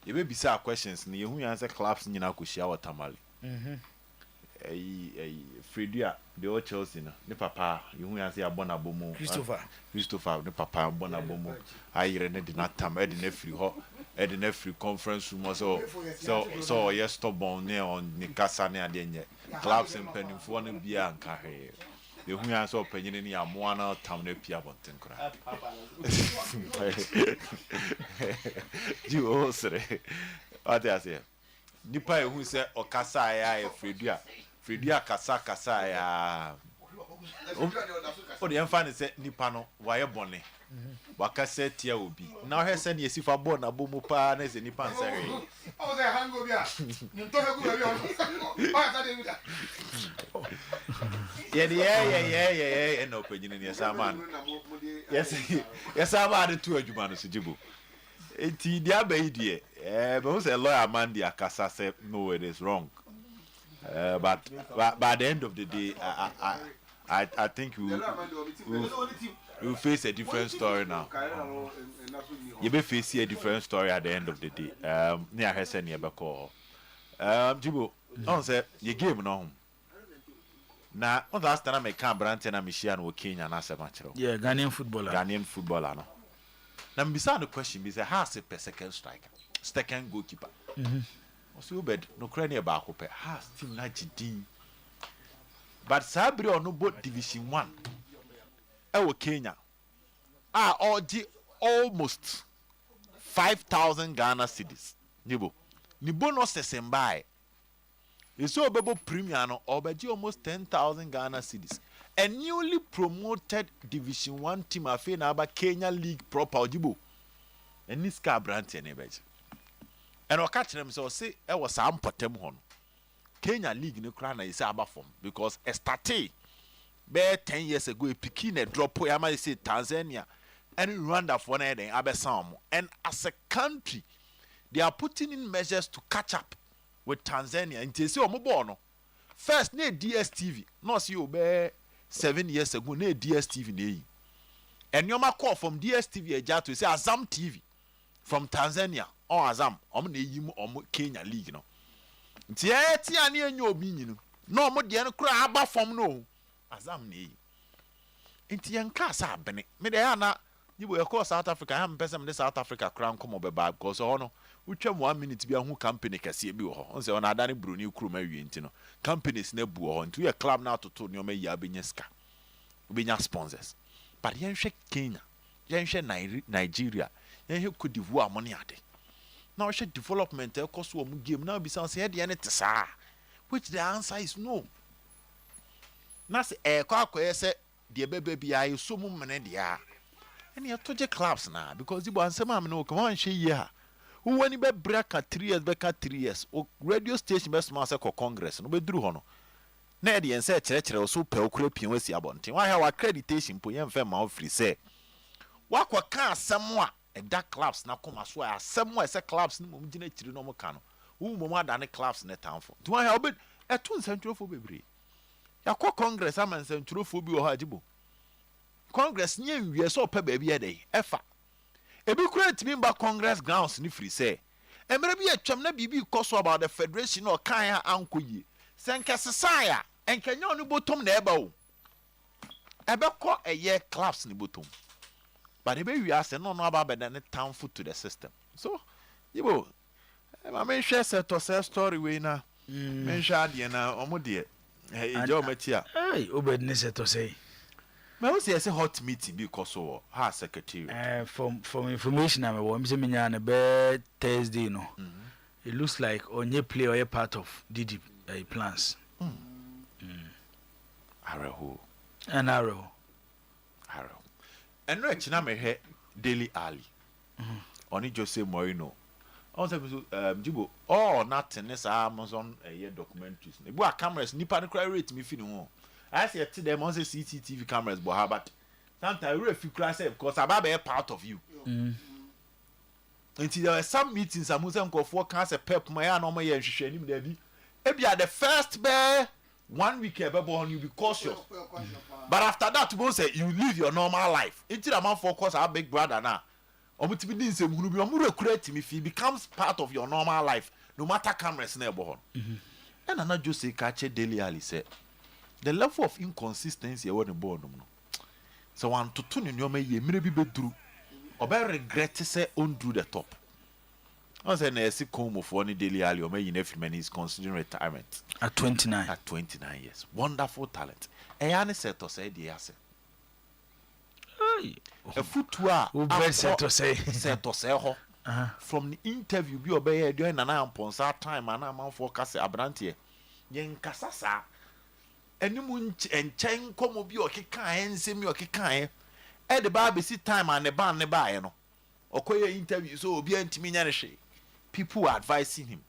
Yebe bisa questions ni yehu yan say clubs nyina koshia watamale. Fredia the old Chelsea na ne papa yehu yan say abona bomo Christopher ne papa abona bomo ayire ne dinatam e de na free ho e de na free conference room so yes stubborn ne on ni kasa ne ade nye clubs mpanimfo no bia anka he yehu yan say opanyine ni amoa na tam na pia bonten kra ji o sere ate ase nipa yehu say okasa ya Fredia kasa ya o de emfa ne se nipa no waye bone wakase tia obi na he se ne esifa bo na bo mu pa na se nipa nsere o se hango bia nto he gu bia o ya ta de bia ye na opanyini ne saman yes ama de tu adwuma no se jibo enti dia ba idie but who say lawyer man dia kasa say no, it is wrong. But by the end of the day, I think we'll face a different story now. You may face a different story at the end of the day. Near Hessen, near call. Jibo, on say your game no. Now, on last time I can't brand and I'm Michian Kenya and as a match. Yeah, Ghanaian footballer. No. Now, beside the question is a half a second striker, second goalkeeper. So bed no crane about hope has still 90. But Sabri or no boat division 1. Kenya. Almost 5,000 Ghana cedis. Nibo no sesembai. You saw Bebo Premium or almost 10,000 Ghana cedis. A newly promoted Division 1 team afena about Kenya League proper Jibo. And this car brand and and I catch them so say I was some potem hon. Kenya League no crown is about form because a started 10 years ago a Pekin a drop I say Tanzania and Rwanda for an Abesam. And as a country, they are putting in measures to catch up with Tanzania. And they say Omobono. First near DSTV, no see you 7 years ago near DSTV. And your call from DSTV a to say Azam TV from Tanzania. Or Azam, yim Kenya League no. Nti ani enyo obi nyinu. No mo de no kura aba form no. Azam ne. Nti yanka sa bene. Me de na you will call South Africa. I am person in South Africa crown come over because ono utwa 1 minute bi ahu company kase bi wo ho. On say on adane bruni kru ma wi nti no. Companies na bu ho. Nti we club na toto ne o ma yi abenya ska. Obenya sponsors. But yenhwe Kenya. Yenhwe Nigeria. Yenhwe Cote d'Ivoire money ade. Now, she development cost one game. Now, besides, said the end which the answer is no. That's a quack say, dear baby, I so many dia. And you told your clubs now because you want some no come on, she ya. Who when you break at 3 years, back at 3 years, or radio station best master or Congress, no be drew hono. Neddy and said, church or so pale creeping with your bunting. Why have accreditation, Poyam Fema free say. What can't someone? And that clubs now come as well. Somewhere say clubs no mumjine chiri no mo kano. Who mama dane clubs ne town for. Do I help it? A 2 central for baby. Ya kwa Congress am central for bi o hajibo. Congress nye wie so pe baby e dey. Efa. E bi kura timi ba Congress grounds ni free say. E mere bi atwam na bibi koso about the federation or kan ya ankoyi. Senke sesaya. Enkenya onu bottom na eba o. Ebe ko eye clubs ni bottom. But if we ask, no about than a town foot to the system. So, you will. I may share set or say story way now. Mention Diana or Modia. Hey, Joe Matia. Hey, obedness to say. But I say a hot meeting because of her secretary. From information, I'm a woman a bed Thursday. No, it looks like on your play or a part of DD plans. Arrow. An arrow. And right now, me daily alley. Only Jose Moreno. Also, Jibo, nothing is Amazon a year documentaries. The boy cameras, Nipan cry rate me feeling. I say to them on the CCTV cameras, but sometimes we feel cry say because Ababa is part of you. Until there were some meetings, I must go for cancer pep my no my and him there be. Maybe at the first bear 1 week on you be cautious. But after that, you say you live your normal life. Until a man focus our big brother now. Or to be say we create him if he becomes part of your normal life, no matter cameras never on. And I'm not just say catch it daily ali say the level of inconsistency I want to born. So one to tune in your may maybe be true. Or by regret to say undo the top. I was a sick home of one daily ali or may in every man is considering retirement. At 29. At 29 years. Wonderful talent. Ayane said to say the answer. A footwear said to say ho. From the interview be obey during an hour upon that time and I'm for Casa Abrantia. Yen Casasa. Any moon and chain come be or kikan, send me or kikan. At the bar see time and the ban nearby, no. Or quay interview so be anti people were advising him.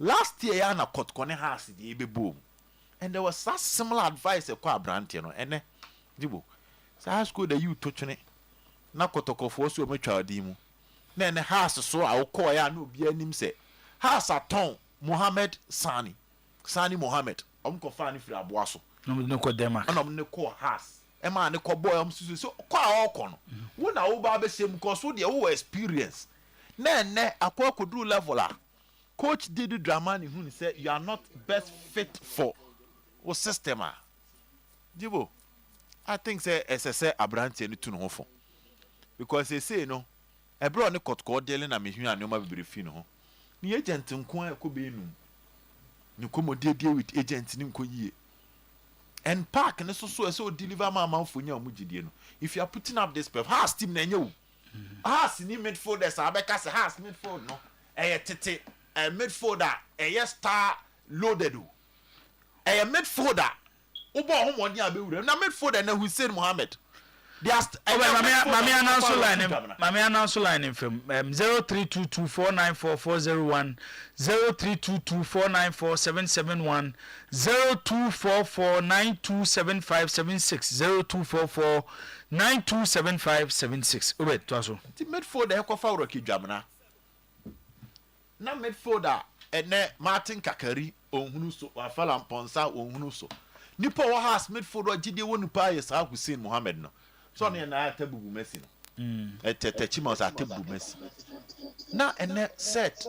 Last year, Anna caught Conne House the baby boom. And there was such similar advice of Quabrantino, and Jibo. So I school the you touching it. Nakotoko for so much our demo. Then the house so I'll call ya no be him say. House at Tom Mohammed Sani Mohammed. Fani for Abuaso. No call them. And I'm no call house. A man, the cowboy, so quite all con. When I will be same because what the whole experience. Ne, a could do leveler. Coach Didi Dramani who said you are not best fit for what system. Jibo, I think say SSA Abranti and to know for. Because they say no, a brown court called Dylan and me here and no my briefino. The agent in Kwa could be no. You come deal with agents in Koye. And park and so deliver my mouth for your mujidiano. If you are putting up this pep, has team and you. Has in midfielders, Abacas has midfield no. A tete. A midfielder, a star loaded. A midfielder. Obo home one year be na midfielder na Hussein Mohammed. Mami announce line in film 0322494401 0322494771 0244927576 0244927576 Obet twaso. The midfielder ko fa roki dwamna. Na midfielder ene Martin Kakari onhunu so afala mponsa onhunu so nipa wo has midfielder gide wonu pa yesa Hussein Mohammed no so ne na tabubu Messi no etete mos atabubu Messi na ene set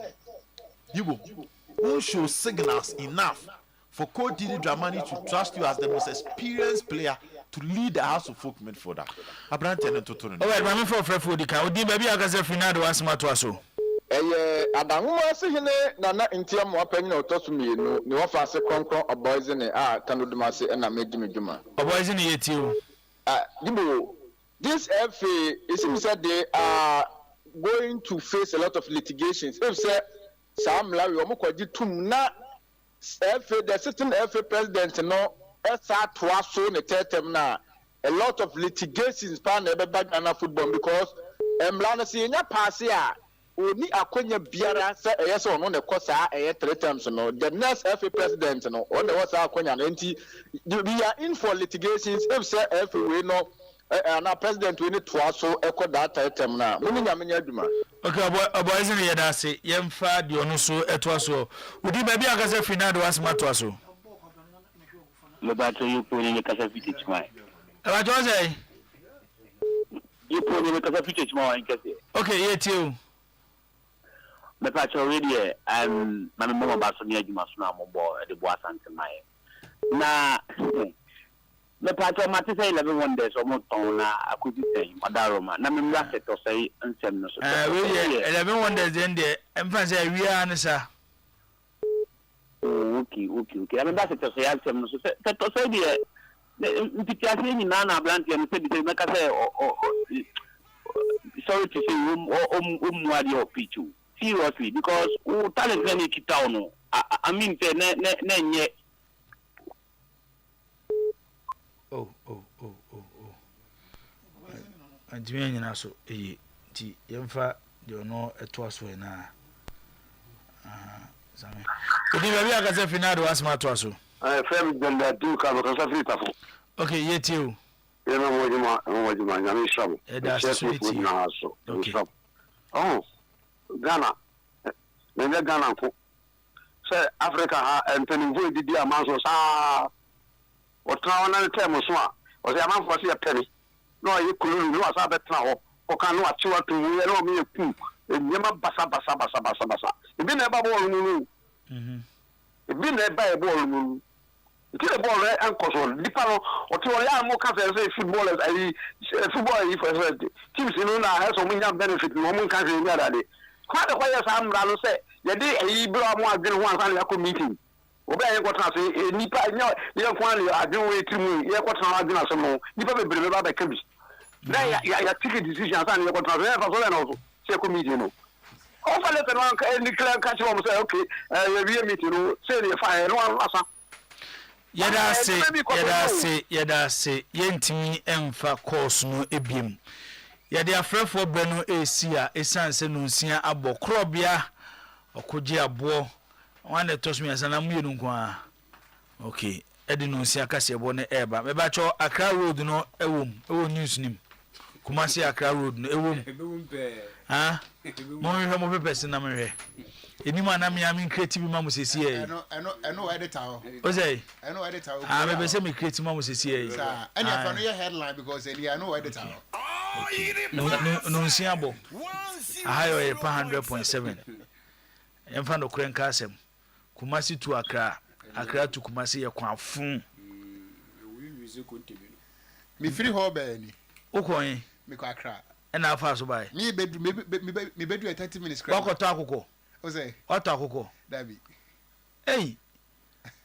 you won't show signals enough for Coach Didi Dramani to trust you as the most experienced player to lead the house of folk midfielder Abrante and Toto. Oh well, mama for Frefodi ka odi baby akaze finado asma to aso Adamuma se hene nana ntia mo apanyi na otoso mienu ni wofa se kronkron oboys ne tanoduma se na medimeduma oboys ne yetio dibo this FA it seems that they are going to face a lot of litigations if say Sam Lawi omukwaji tum na FA the sitting FA president no esa toa so ne tetem na a lot of litigations pan ebe Ghana football because emla se nya pass ya oni akonya biara se eyese ono ne kosa 3 times no the next FA president no on the was akonya no nti we are in for litigations if say FA we no na president we need to also echo that item na muni nyamenya aduma okay boy isn't here that say yemfa de ono so eto aso udi ba bia kase finado asma to aso le ba to you poni ne kasa fiti chmai ba to say you poni ne kasa fiti chmai en kase okay yetio me pa cho really na me mo ba so ni aduma so na mo bo de bo asante mai na me pa cho mate say 11 wonders o mo ton na akudi say madaroma na me mra set to say nsem no so we 11 wonders then there emfa say we are nsa okay na me ba set to say nsem no so to say de mpitiase ni na blantia no say de me ka say sorry to say mwadi o pichu seriously because talent na kita no I mean say na nye Adwene nyina so ti yemfa de ono eto aso na zame odi baby akaze finado asma to aso fem denda du ka ko sa frita fo okay yetio know what you mind. I'm in trouble. That's okay. Oh, Ghana. Maybe Ghana. Say Africa and Penny did the amount of what now another term was one. Was the amount for a penny? No, you couldn't do a better now. Or can you achieve to me a poo? Never basa. You've been a ball. You've been a by a ball. It's a ball and console. Dipano or to a more countries footballers. Football if I said teams in Luna has so many benefit in one country in the other day. Quite a while I'm going to say, the day a blow more than one time meeting. Obey what I say, Nipa, you don't want you are doing to me. You have got some more. You probably believe about the chemist. Now you take a decision and you got to also say comedian. Often let and declare catch one say, okay, we meet you, say the fire, no one last. Yada say, yentimi emfa course no ebiem. Yade afrefo breno esia esanse no nsia abo krobia okoje abo wan tos me asana mu yenu kwa. Okay, edi no nsia kase ebo ne eba. Me ba cho Accra road no ewo news nim. Kumasi Accra road no ewo. Ha? Mo hwe mo pepesi na me hwe. Enima na me am creative mamu sesi e. I know editor. O say? I know editor. Me be say me creative mamu sesi e. Sir, any of your headline because I know editor. No nsiabo. Ahayo e 100.7. Emfa no krenka asem. Kumasi to Accra to Kumasi ye kwa fun. Me free ho be ni. Ukoyin. Me kwa Accra. E na afa so bai. Me bedu 30 minutes. Wakoto akoko. O say? Wato akoko. Dabi. Hey.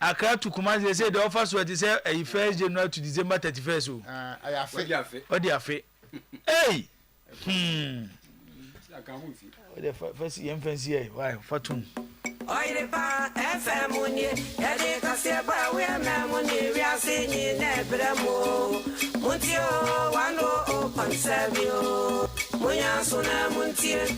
Accra to Kumasi say the offer so it say 1st January to December 31st. I afe. Odi afe. Hey. The first year fancy here. Why? Fatum. Oyerepa FM unye yade kase ba we amuni we asenyi na bramo muntio wano o konsabio munya sona muntie.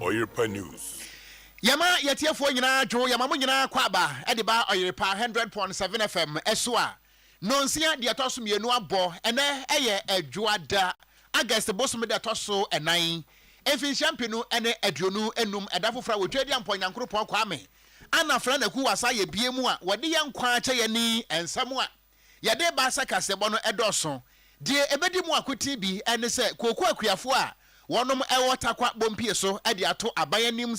Oyerepa News. Yama yetiefo nyina dwo yama mo nyina kwaba ede ba Oyerepa 100.7 FM eswa nonsia de atoso mienu abo ene eye adwoada August bosom de atoso enan efin champenu ene aduonu enum edafofra wotwadi amponyankro pon kwame ana fra na ku wasa ye biemu a wode ye nkwa ache ye ni ensam a yade ba sakasebo no edoso de ebedi mu akoti bi ene se koku akuafo a wonom ewo takwa bompie so ade ato abayanim